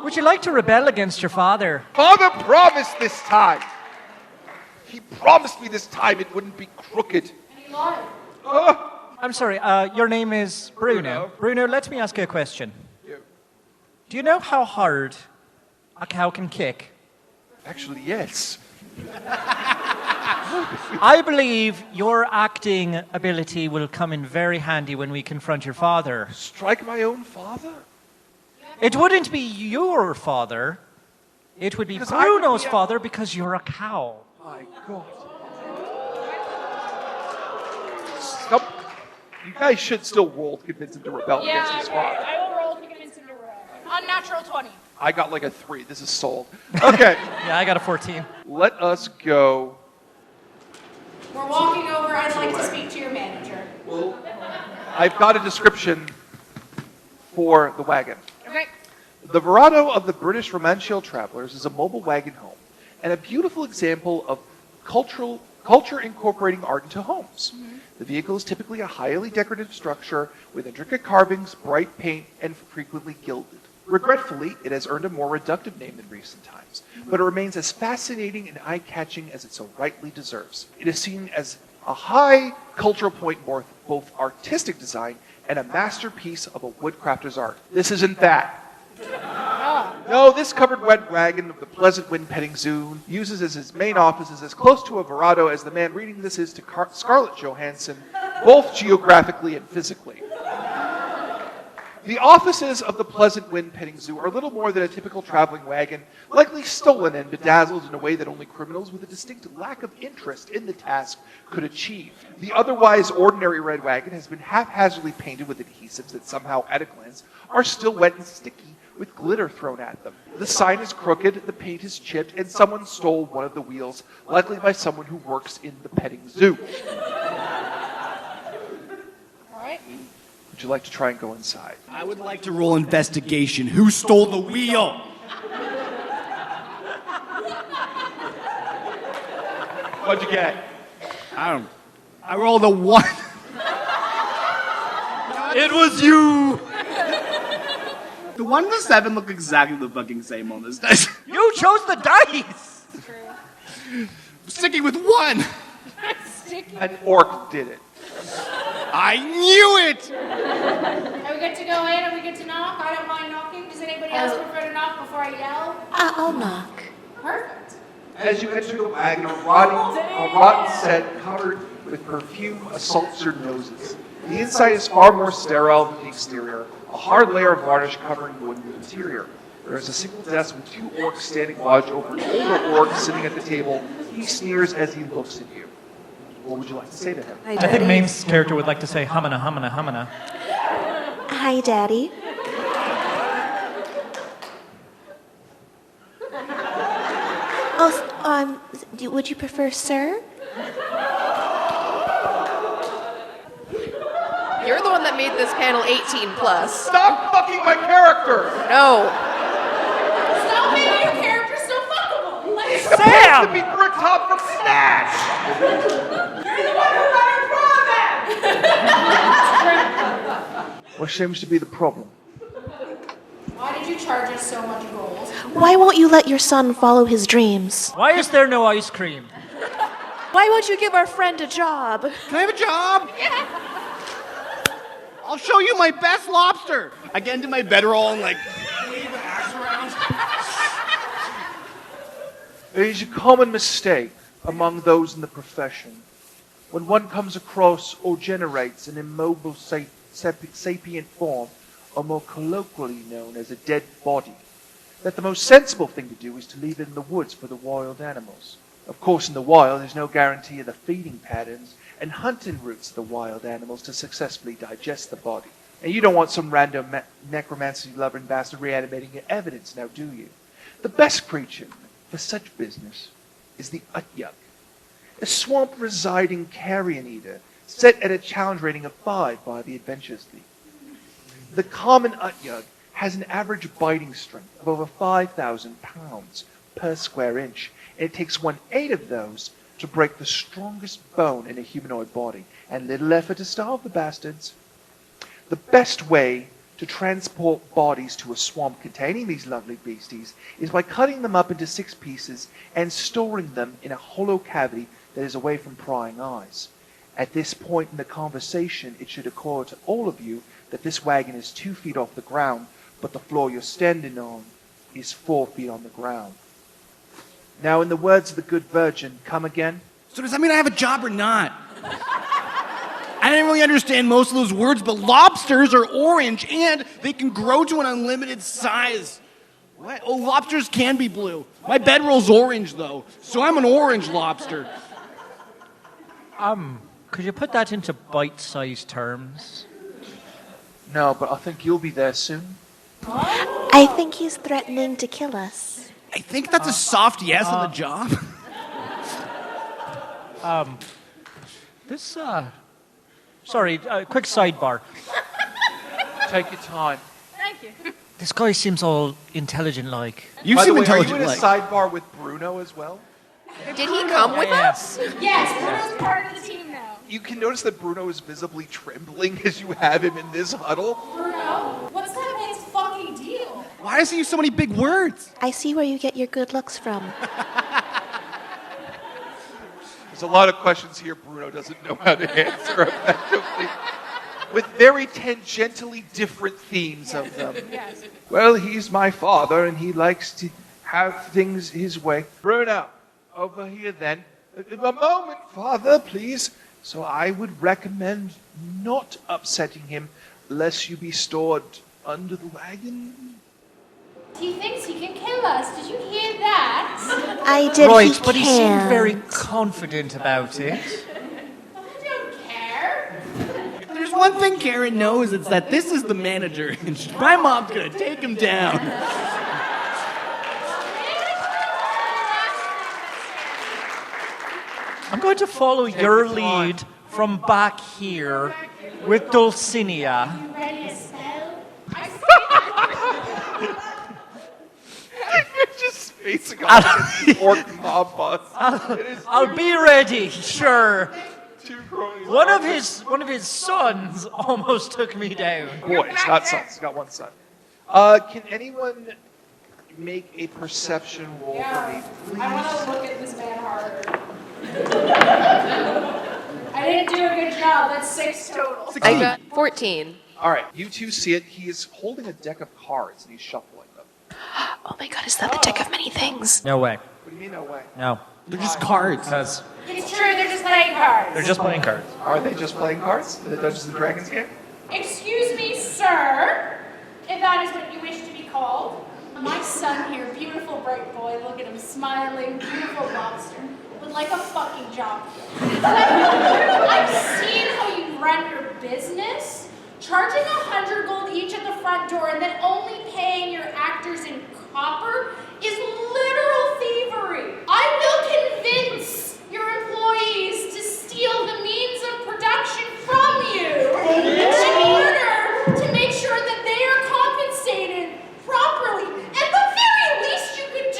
Would you like to rebel against your father? Father promised this time. He promised me this time it wouldn't be crooked. And he lied. I'm sorry, your name is Bruno. Bruno, let me ask you a question. Yeah. Do you know how hard a cow can kick? Actually, yes. I believe your acting ability will come in very handy when we confront your father. Strike my own father? It wouldn't be your father. It would be Because I would Bruno's be a- father because you're a cow. My God. You guys should still roll to convince him to rebel against his father. I will roll to convince him to rebel. Unnatural 20. I got like a 3. This is sold. Okay. Yeah, I got a 14. Let us go. We're walking over. I'd like to speak to your manager. I've got a description for the wagon. Okay. The Verado of the British Romanshell Travelers is a mobile wagon home and a beautiful example of culture incorporating art into homes. The vehicle is typically a highly decorative structure with intricate carvings, bright paint, and frequently gilded. Regretfully, it has earned a more reductive name in recent times, but it remains as fascinating and eye-catching as it so rightly deserves. It is seen as a high cultural point for both artistic design and a masterpiece of a woodcrafter's art. This isn't that. No, this covered wet wagon of the Pleasant Wind Petting Zoo uses as its main office is as close to a Verado as the man reading this is to Scarlett Johansson, both geographically and physically. The offices of the Pleasant Wind Petting Zoo are little more than a typical traveling wagon, likely stolen and bedazzled in a way that only criminals with a distinct lack of interest in the task could achieve. The otherwise ordinary red wagon has been haphazardly painted with adhesives that somehow, at a glance, are still wet and sticky with glitter thrown at them. The sign is crooked, the paint is chipped, and someone stole one of the wheels, likely by someone who works in the petting zoo. Would you like to try and go inside? I would like to roll investigation. Who stole the wheel? What'd you get? I rolled a 1. It was you! The 1 and the 7 look exactly the fucking same on this dice. You chose the dice! Sticking with 1! An orc did it. I knew it! Are we good to go in? Are we good to knock? I don't mind knocking. Does anybody else prefer to knock before I yell? I'll knock. Perfect. As you enter the wagon, a rotten set covered with perfume assaults your noses. The inside is far more sterile than the exterior, a hard layer of varnish covering the wooden interior. There is a single desk with 2 orcs standing lodged over an older orc sitting at the table. He sneers as he looks at you. What would you like to say to him? I think Maine's character would like to say humana, humana, humana. Hi, Daddy. Oh, would you prefer sir? You're the one that made this panel 18 plus. Stop fucking my character! No. Stop making your character so fuckable. Like, It's supposed to be Brick Top from Smash! you're the one who let her draw them. What seems to be the problem? Why did you charge us so much gold? Why won't you let your son follow his dreams? Why is there no ice cream? Why won't you give our friend a job? Can I have a job? Yeah. I'll show you my best lobster. I get into my bedroll and wave an axe around. It is a common mistake among those in the profession when one comes across or generates an immobile sapient form, or more colloquially known as a dead body, that the most sensible thing to do is to leave it in the woods for the wild animals. Of course, in the wild, there's no guarantee of the feeding patterns and hunting routes of the wild animals to successfully digest the body. And you don't want some random necromancy-loving bastard reanimating your evidence, now do you? The best creature for such business is the Utyug, a swamp-residing carrion eater set at a challenge rating of 5 by the Adventures League. The common Utyug has an average biting strength of over 5,000 pounds per square inch, and it takes 1/8 of those to break the strongest bone in a humanoid body, and little effort to starve the bastards. The best way to transport bodies to a swamp containing these lovely beasties is by cutting them up into 6 pieces and storing them in a hollow cavity that is away from prying eyes. At this point in the conversation, it should occur to all of you that this wagon is 2 feet off the ground, but the floor you're standing on is 4 feet on the ground. Now, in the words of the good virgin, come again? So does that mean I have a job or not? I didn't really understand most of those words, but lobsters are orange and they can grow to an unlimited size. What? Oh, lobsters can be blue. My bedroll's orange, though, so I'm an orange lobster. Could you put that into bite-sized terms? No, but I think you'll be there soon. I think he's threatening to kill us. I think that's a soft yes on the job. Sorry, quick sidebar. Take your time. Thank you. This guy seems all intelligent-like. You By seem the way, intelligent. are you in a sidebar with Bruno as well? Did he come with us? Yes, Bruno's part of the team now. You can notice that Bruno is visibly trembling as you have him in this huddle. Bruno, what's that man's fucking deal? Why does he use so many big words? I see where you get your good looks from. There's a lot of questions here Bruno doesn't know how to answer effectively, with very tangentially different themes of them. Yes. Well, he's my father, and he likes to have things his way. Bruno, over here then. A moment, father, please. So I would recommend not upsetting him, lest you be stored under the wagon? He thinks he can kill us. Did you hear that? I did. Right, he but he seemed can't. very confident about it. I don't care. There's one thing Karen knows, it's that this is the manager, and my mom's gonna take him down. I'm going to follow your lead from back here with Dulcinea. You ready to sell? You're just facing off the orc mob boss. I'll be ready, sure. Two cronies. One of his sons almost took me down. Boys, not sons. He's got one son. Can anyone make a perception roll for me, please? I want to look at this man harder. I didn't do a good job. That's 6 total. I got 14. All right, you two see it. He is holding a deck of cards and he's shuffling them. Oh my god, is that the deck of many things? No way. What do you mean, no way? No. They're just cards. Because It's true, they're just playing cards. they're just playing cards. Are they just playing cards? The Dungeons and Dragons game? Excuse me, sir, if that is what you wish to be called. My son here, beautiful bright boy, look at him smiling, beautiful lobster, would like a fucking job. I've seen how you run your business, charging 100 gold each at the front door and then only paying your actors in copper is literal thievery. I will convince your employees to steal the means of production from you in order to make sure that they are compensated properly. And the very least you could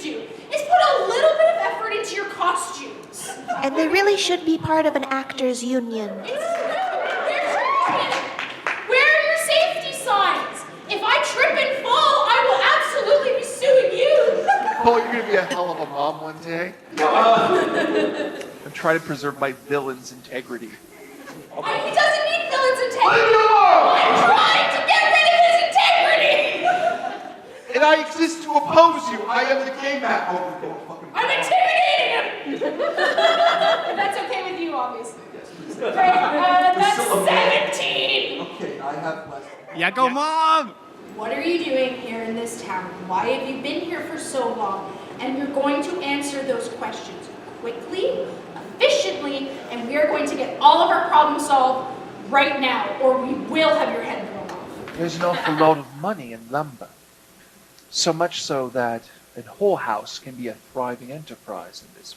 do, is put a little bit of effort into your costumes. And they really should be part of an actors union. Where are your safety signs? If I trip and fall, I will absolutely be suing you. Paul, you're going to be a hell of a mom one day. I'm trying to preserve my villain's integrity. He doesn't need villain's integrity. I'm trying to get rid of his integrity. And I exist to oppose you. I am the game master. I'm intimidating him. If that's okay with you, obviously. Great, that's 17. Okay, I have my... Yeah, go, Mom! What are you doing here in this town? Why have you been here for so long? And you're going to answer those questions quickly, efficiently, and we are going to get all of our problems solved right now, or we will have your head blown off. There's an awful lot of money in lumber. So much so that a whorehouse can be a thriving enterprise in this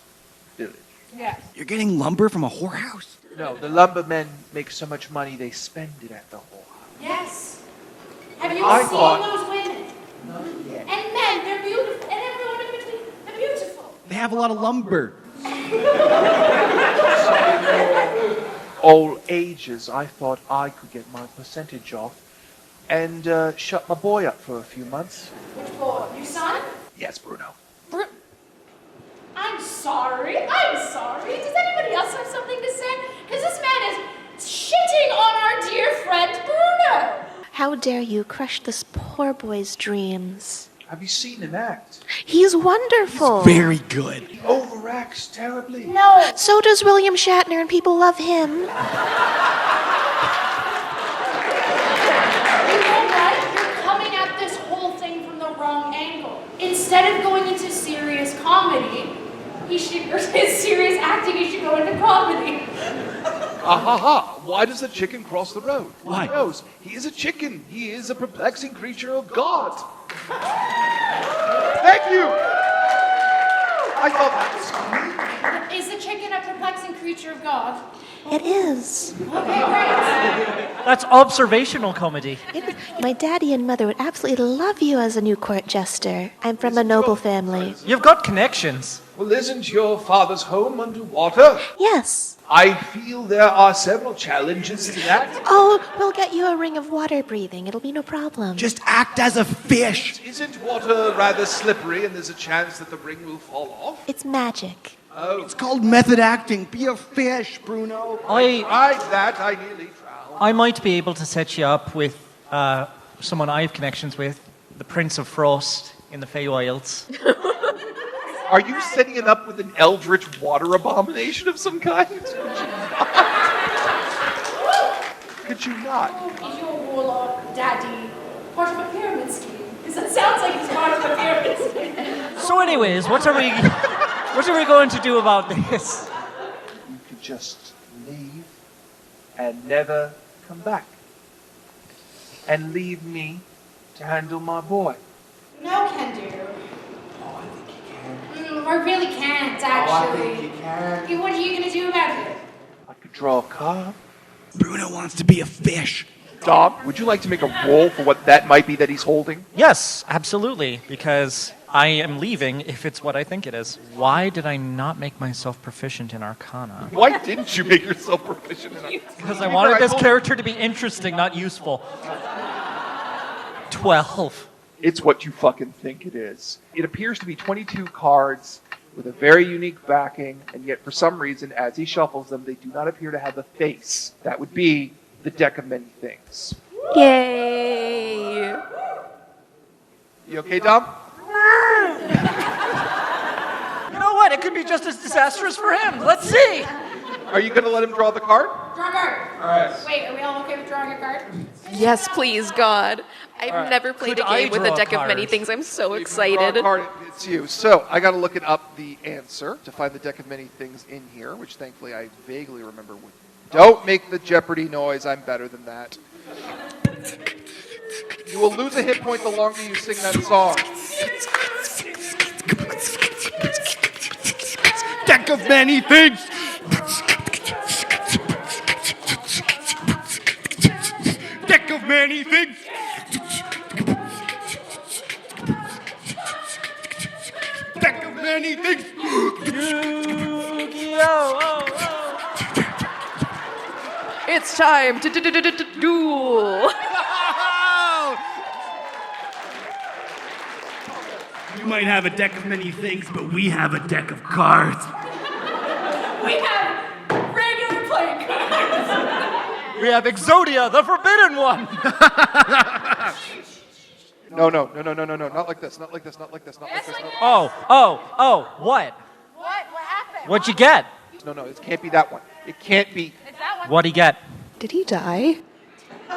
village. Yes. You're getting lumber from a whorehouse? No, the lumbermen make so much money they spend it at the whorehouse. Yes. Have you I seen thought- those women? Not yet. And men, they're beautiful. And everyone in between, they're beautiful. They have a lot of lumber. All ages, I thought I could get my percentage off and shut my boy up for a few months. Which boy? Your son? Yes, Bruno. I'm sorry. Does anybody else have something to say? Because this man is shitting on our dear friend Bruno. How dare you crush this poor boy's dreams? Have you seen him act? He's wonderful. Very good. He overacts terribly. No. So does William Shatner, and people love him. You know what? You're coming at this whole thing from the wrong angle. Instead of going into serious comedy, serious acting, he should go into comedy. Ha! Why does the chicken cross the road? Why? Who knows? He is a chicken. He is a perplexing creature of God. Thank you! I thought that was funny. Is the chicken a perplexing creature of God? It is. Okay, great. That's observational comedy. My daddy and mother would absolutely love you as a new court jester. I'm from a noble family. You've got connections. Well, isn't your father's home underwater? Yes. I feel there are several challenges to that. Oh, we'll get you a ring of water breathing. It'll be no problem. Just act as a fish. Isn't water rather slippery and there's a chance that the ring will fall off? It's magic. Oh, It's called method acting. Be a fish, Bruno. I tried that. I nearly drowned. I might be able to set you up with someone I have connections with, the Prince of Frost in the Feywilds. Are you setting it up with an eldritch water abomination of some kind? Could you not? You're Warlock, Daddy, part of a pyramid scheme. Because it sounds like he's part of a pyramid scheme. So anyways, what are we going to do about this? You could just leave and never come back. And leave me to handle my boy. No can do. Oh, I think you can. I really can't, Oh, I actually. think you can. Okay, what are you going to do about it? I could draw a card. Bruno wants to be a fish. Dom, would you like to make a roll for what that might be that he's holding? Yes, absolutely, because I am leaving if it's what I think it is. Why did I not make myself proficient in Arcana? Why didn't you make yourself proficient in it? Because I wanted this character to be interesting, not useful. 12. It's what you fucking think it is. It appears to be 22 cards with a very unique backing, and yet for some reason, as he shuffles them, they do not appear to have a face. That would be the deck of many things. Yay! You okay, Dom? You know what? It could be just as disastrous for him. Let's see. Are you going to let him draw the card? Draw a card. All right. Wait, are we all okay with drawing a card? Yes, please, God. I've never played Could a game I with a draw deck of many cards? things. I'm so You can draw a excited. card, it's you. So I got to look it up the answer to find the deck of many things in here, which thankfully I vaguely remember. Don't make the Jeopardy noise. I'm better than that. You will lose a hit point the longer you sing that song. Deck of many things. Deck of many things. Deck of many things. It's time to duel. You might have a deck of many things, but we have a deck of cards. We have regular playing cards. We have Exodia, the Forbidden One. No. Not like this. Not like this. Not like this. Not like this. Oh, what? What happened? What'd you get? No, it can't be that one. It can't be. It's that one. What'd he get? Did he die? I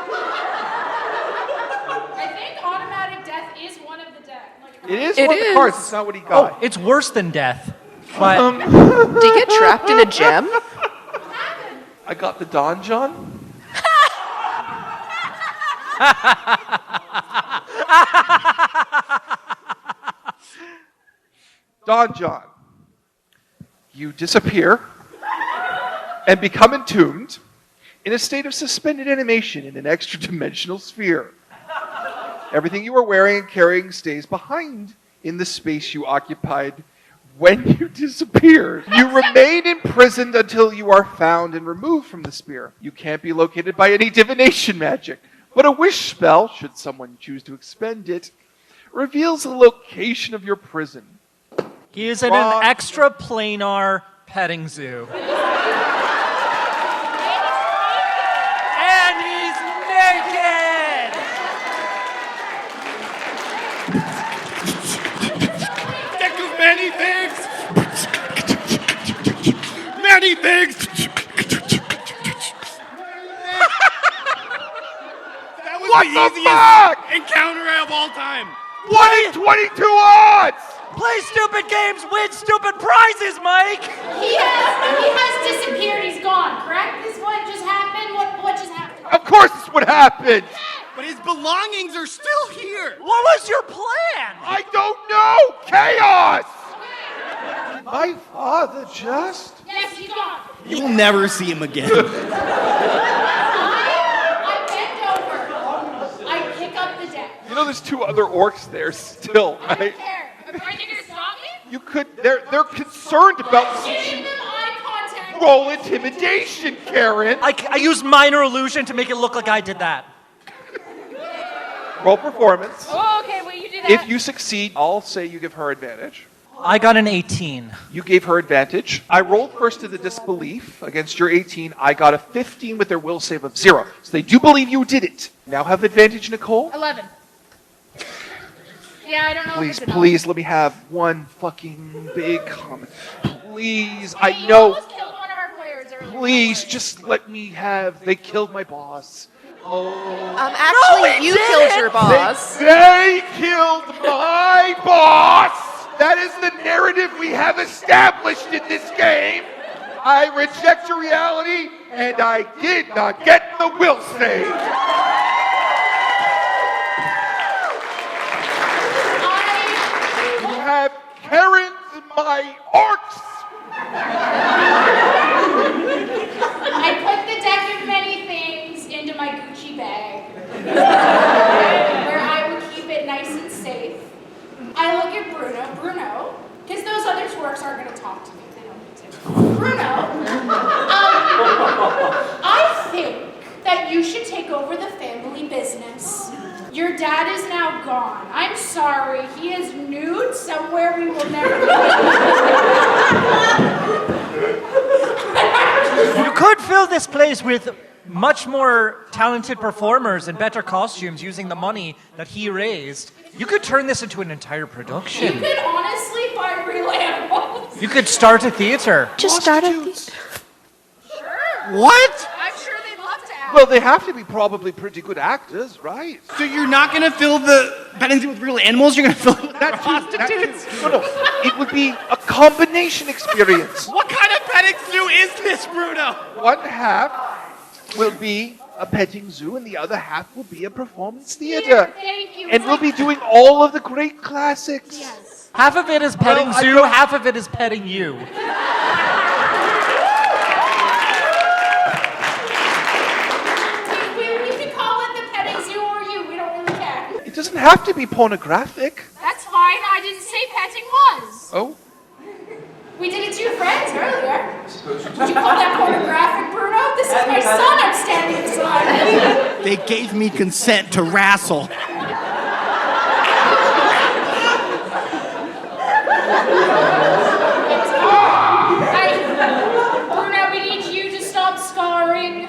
think automatic death is one of the deck. It is It one of the is. cards. It's not what he got. Oh, it's worse than death. But Did he get trapped in a gem? I got the Don John. Don John, you disappear and become entombed in a state of suspended animation in an extra-dimensional sphere. Everything you are wearing and carrying stays behind in the space you occupied when you disappeared. You remain imprisoned until you are found and removed from the sphere. You can't be located by any divination magic, but a wish spell, should someone choose to expend it, reveals the location of your prison. he is in an extra planar petting zoo. And he's naked! Deck of many things. Many things. That was What the the easiest fuck? encounter of all time. 22 odds! Play stupid games, win stupid prizes, Mike! He has disappeared. He's gone. Correct? This what just happened. What just happened? Of course this would happen! But his belongings are still here. What was your plan? I don't know! Chaos! My father just... Yes, he's gone. You will never see him again. I bend over. I pick up the deck. You know there's two other orcs there still, I right? don't care. Are you gonna stop me? You could... They're concerned about... Giving them eye contact. Roll intimidation, Karen! I used minor illusion to make it look like I did that. Roll performance. Oh, okay. Will you do that? If you succeed, I'll say you give her advantage. I got an 18. You gave her advantage. I rolled first to the disbelief. Against your 18, I got a 15 with their will save of 0. So they do believe you did it. Now have advantage, Nicole. 11. Yeah, I don't know. Please, if it's please, let me have one fucking big comment. Please, I You know. almost killed one of our players earlier. Please, just let me have. They killed my boss. Actually, you killed your boss. They killed my boss! That is the narrative we have established in this game. I reject your reality, and I did not get the will save. You have Karens in my orcs. I put the deck of many things into my Gucci bag, where I will keep it nice and safe. I look at Bruno, because those other twerks aren't going to talk to me. They don't need to. Bruno, I think that you should take over the family business. Your dad is now gone. I'm sorry. He is nude somewhere we will never You could fill this place with much more talented performers and better costumes using the money that he raised. You could turn this into an entire You production. could honestly buy real animals. You could start a theater. Just start a... What? I'm sure they'd love to ask. Well, they have to be probably pretty good actors, right? So you're not going to fill the petting zoo with real animals? You're going to fill it with prostitutes? No, it would be a combination experience. What kind of petting zoo is this, Bruno? One half will be a petting zoo, and the other half will be a performance theater. Thank you. And we'll be doing all of the great classics. Yes. Half of it is petting Well, I zoo, don't- half of it is petting you. We can call it the petting zoo or you. We don't really care. It doesn't have to be pornographic. That's fine. I didn't say petting was. Oh, We did it to your friends earlier. Would you call that pornographic, Bruno? This is my son I'm standing beside. They gave me consent to wrestle. Bruno, we need you to stop scarring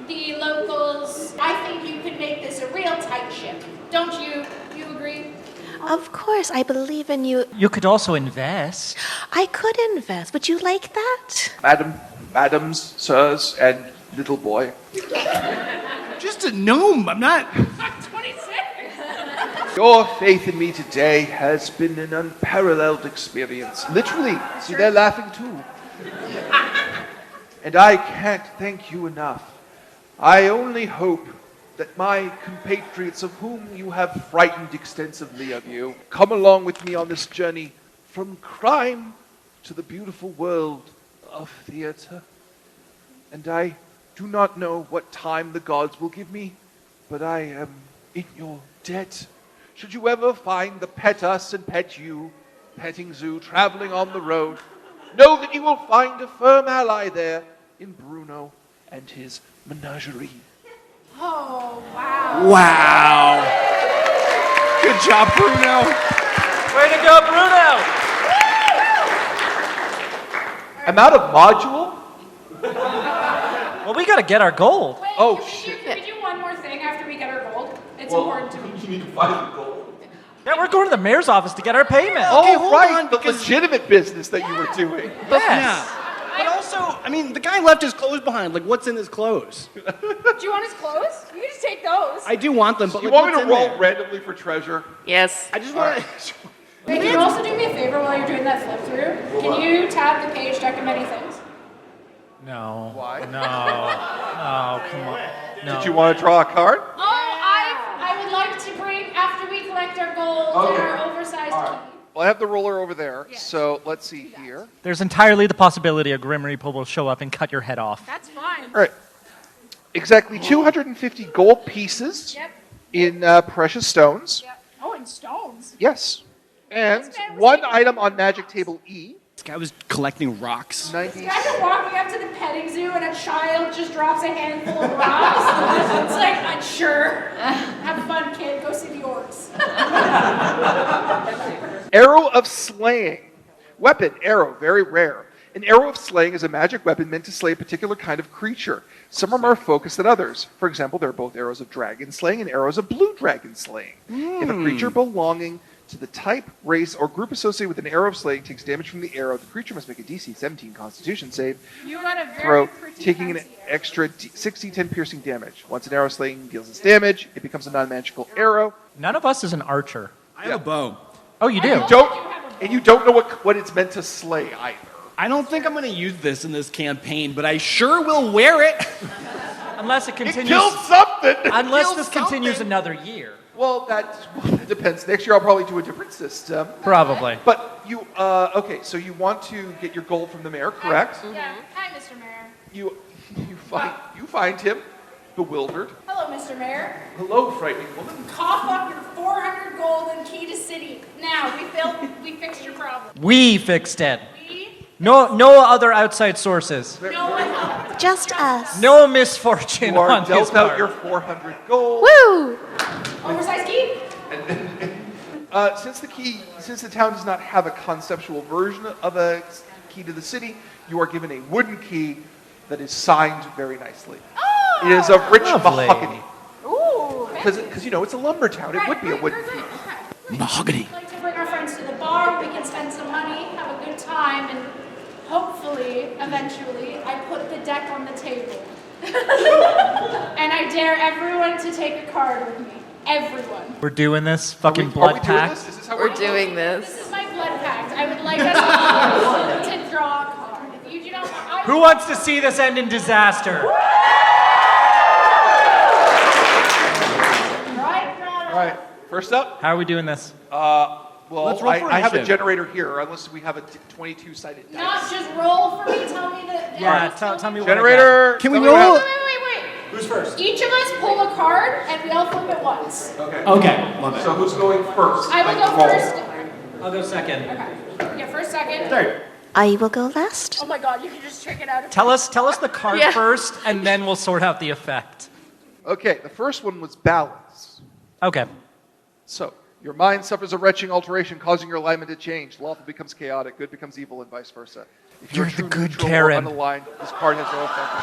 the locals. I think you could make this a real tight ship. Don't you? You agree? Of course, I believe in you. You could also invest. I could invest. Would you like that? madams, sirs, and little boy. Just a gnome. I'm not... I'm 26. Your faith in me today has been an unparalleled experience. Literally. See, they're laughing too. And I can't thank you enough. I only hope that my compatriots, of whom you have frightened extensively of you, come along with me on this journey from crime to the beautiful world of theater. And I do not know what time the gods will give me, but I am in your debt. Should you ever find the pet us and pet you petting zoo traveling on the road, know that you will find a firm ally there in Bruno and his menagerie. Oh, wow. Wow. Good job, Bruno. Way to go, Bruno! I'm out of module? Well, we gotta get our gold. Wait, Oh, can shit. we do one more thing after we get our gold? It's important to me. You need to find the gold. Yeah, we're going to the mayor's office to get our payment. Okay, Oh, hold right, on, the because- legitimate business that you were doing. Yes. Yeah. But also, I mean, the guy left his clothes behind. Like, what's in his clothes? Do you want his clothes? You can just take those. I do want them, but You like, want me what's to in roll there? randomly for treasure? Yes. I just want to... Wait, can you also do me a favor while you're doing that flip through? Can you tap the page deck of many things? No. Why? No. Oh, come on. No. Did you want to draw a card? Oh, I would like to bring, after we collect our gold and our oversized key. Well, I have the roller over there, so let's see here. There's entirely the possibility a Grim Reaper will show up and cut your head off. That's fine. All right. Exactly 250 gold pieces Yep. in precious stones. Yep. Oh, and stones. Yes. And This man was one taking item on magic table E. This guy was collecting rocks. 90. Imagine walking up to the petting zoo and a child just drops a handful of rocks. It's like, sure. Have fun, kid. Go see the orcs. Arrow of Slaying. Weapon, arrow, very rare. An arrow of slaying is a magic weapon meant to slay a particular kind of creature. Some are more focused than others. For example, there are both arrows of dragon slaying and arrows of blue dragon slaying. If a creature belonging to the type, race, or group associated with an arrow of slaying takes damage from the arrow. The creature must make a DC 17 Constitution save. You got a very Throw, pretty taking an fancy arrow. extra 6d10 piercing damage. Once an arrow slaying deals its damage, it becomes a non-magical arrow. None of us is an archer. I have a bow. Oh, you do? You don't know what it's meant to slay either. I don't think I'm going to use this in this campaign, but I sure will wear it. Unless it continues. Kill something! Unless Kill this continues something. another year. Well, that depends. Next year I'll probably do a different system. Probably. But you, okay, so you want to get your gold from the mayor, correct? Yeah. Hi, Mr. Mayor. You find him bewildered. Hello, Mr. Mayor. Hello, frightening woman. Cough up your 400 gold and key to city. Now, we fixed your problem. We fixed it. We? No other outside sources. No one helped. Just us. No misfortune You are on his dealt out part. your 400 gold. Woo! Oversized key? Since the town does not have a conceptual version of a key to the city, you are given a wooden key that is signed very nicely. Oh! It is of rich Lovely. mahogany. Ooh. Because you know, it's a lumber town. It would be a wooden key. Mahogany. We'd like to bring our friends to the bar. We can spend some money, have a good time, and hopefully, eventually, I put the deck on the table. And I dare everyone to take a card with me. Everyone. We're doing this fucking Are we blood doing pact. this? Is this how We're doing This this. is my blood pact. I would like us to draw a card. If you do not want, Who wants to see this end in disaster? All right. First up. How are we doing this? Well, Let's roll for I have a initiative. generator here, unless we have a 22-sided not dice. just roll for me. Tell me that. Yeah, tell me what I Generator. Can we tell me roll? what Wait. Who's first? Each of us pull a card, and we all flip it once. Okay. Okay, love it. So who's going first? I will Like, go roll. first. I'll go second. Okay. Yeah, first, second. Third. I will go last. Oh my God, you can just trick it out of. Tell us the card Yeah. first, and then we'll sort out the effect. Okay, the first one was balance. Okay. So, your mind suffers a retching alteration, causing your alignment to change. Lawful becomes chaotic, good becomes evil, and vice versa. If You're are the true, good neutral, or Karen. unaligned, this card has no effect on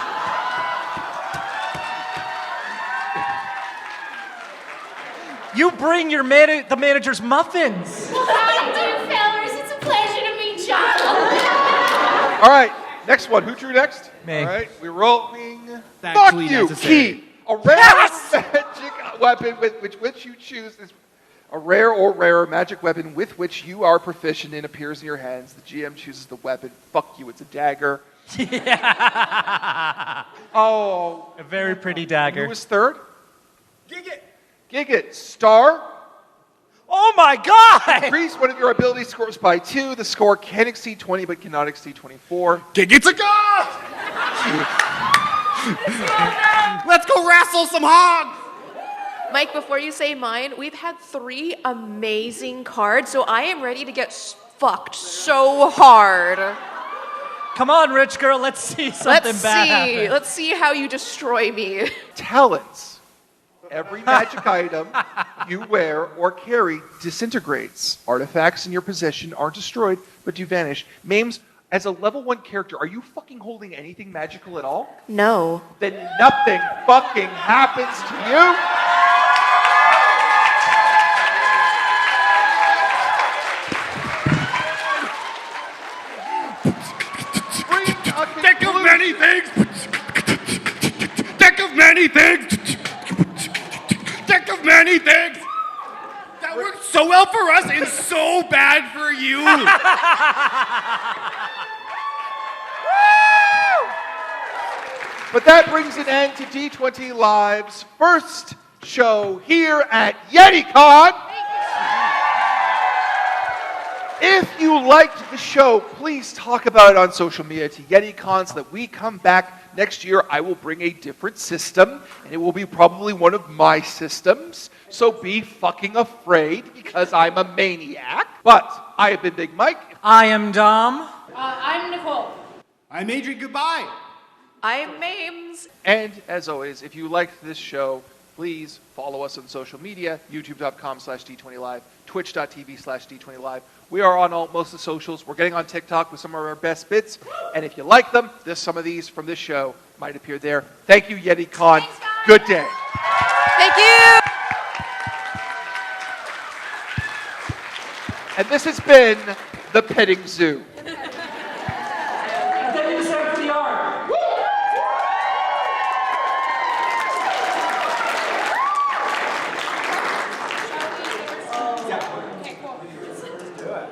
You bring your the manager's muffins. Well, how do you do, fellers? It's a pleasure to meet y'all. you. All right, next one. Who drew next? Me. All right, we're rolling. That's Fuck actually you, necessary. key. A rare magic weapon with which you choose is a rare or rarer magic weapon with which you are proficient and appears in your hands. The GM chooses the weapon. Fuck you, it's a dagger. Yeah. Oh, A very pretty who dagger. was third? Gigit. Gigit. Star. Oh my god! Increase one of your ability scores by 2. The score can exceed 20 but cannot exceed 24. Gigit's a god! Let's go wrestle some hogs! Mike, before you say mine, we've had 3 amazing cards, so I am ready to get fucked so hard. Come on, rich girl, let's see something Let's bad see. happen. Let's see how you destroy me. Talents. Every magic item you wear or carry disintegrates. Artifacts in your possession aren't destroyed, but do vanish. Mames, as a level 1 character, are you fucking holding anything magical at all? No. Then nothing fucking happens to you. Deck of many things! Deck of many things! Deck of many things! That worked so well for us and so bad for you! But that brings an end to D20 Live's first show here at Yeticon. If you liked the show, please talk about it on social media to Yeticon so that we come back next year. I will bring a different system, and it will be probably one of my systems. So be fucking afraid because I'm a maniac. But I have been Big Mike. I am Dom. I'm Nicole. I'm Adrian, goodbye! I'm Mames. And as always, if you liked this show, please follow us on social media, youtube.com/D20Live, twitch.tv/D20Live. We are on most of the socials. We're getting on TikTok with some of our best bits. And if you like them, some of these from this show might appear there. Thank you, Yeticon. Thanks, guys. Good day. Thank you. And this has been the Petting Zoo. And then you deserve for the art. Okay, cool.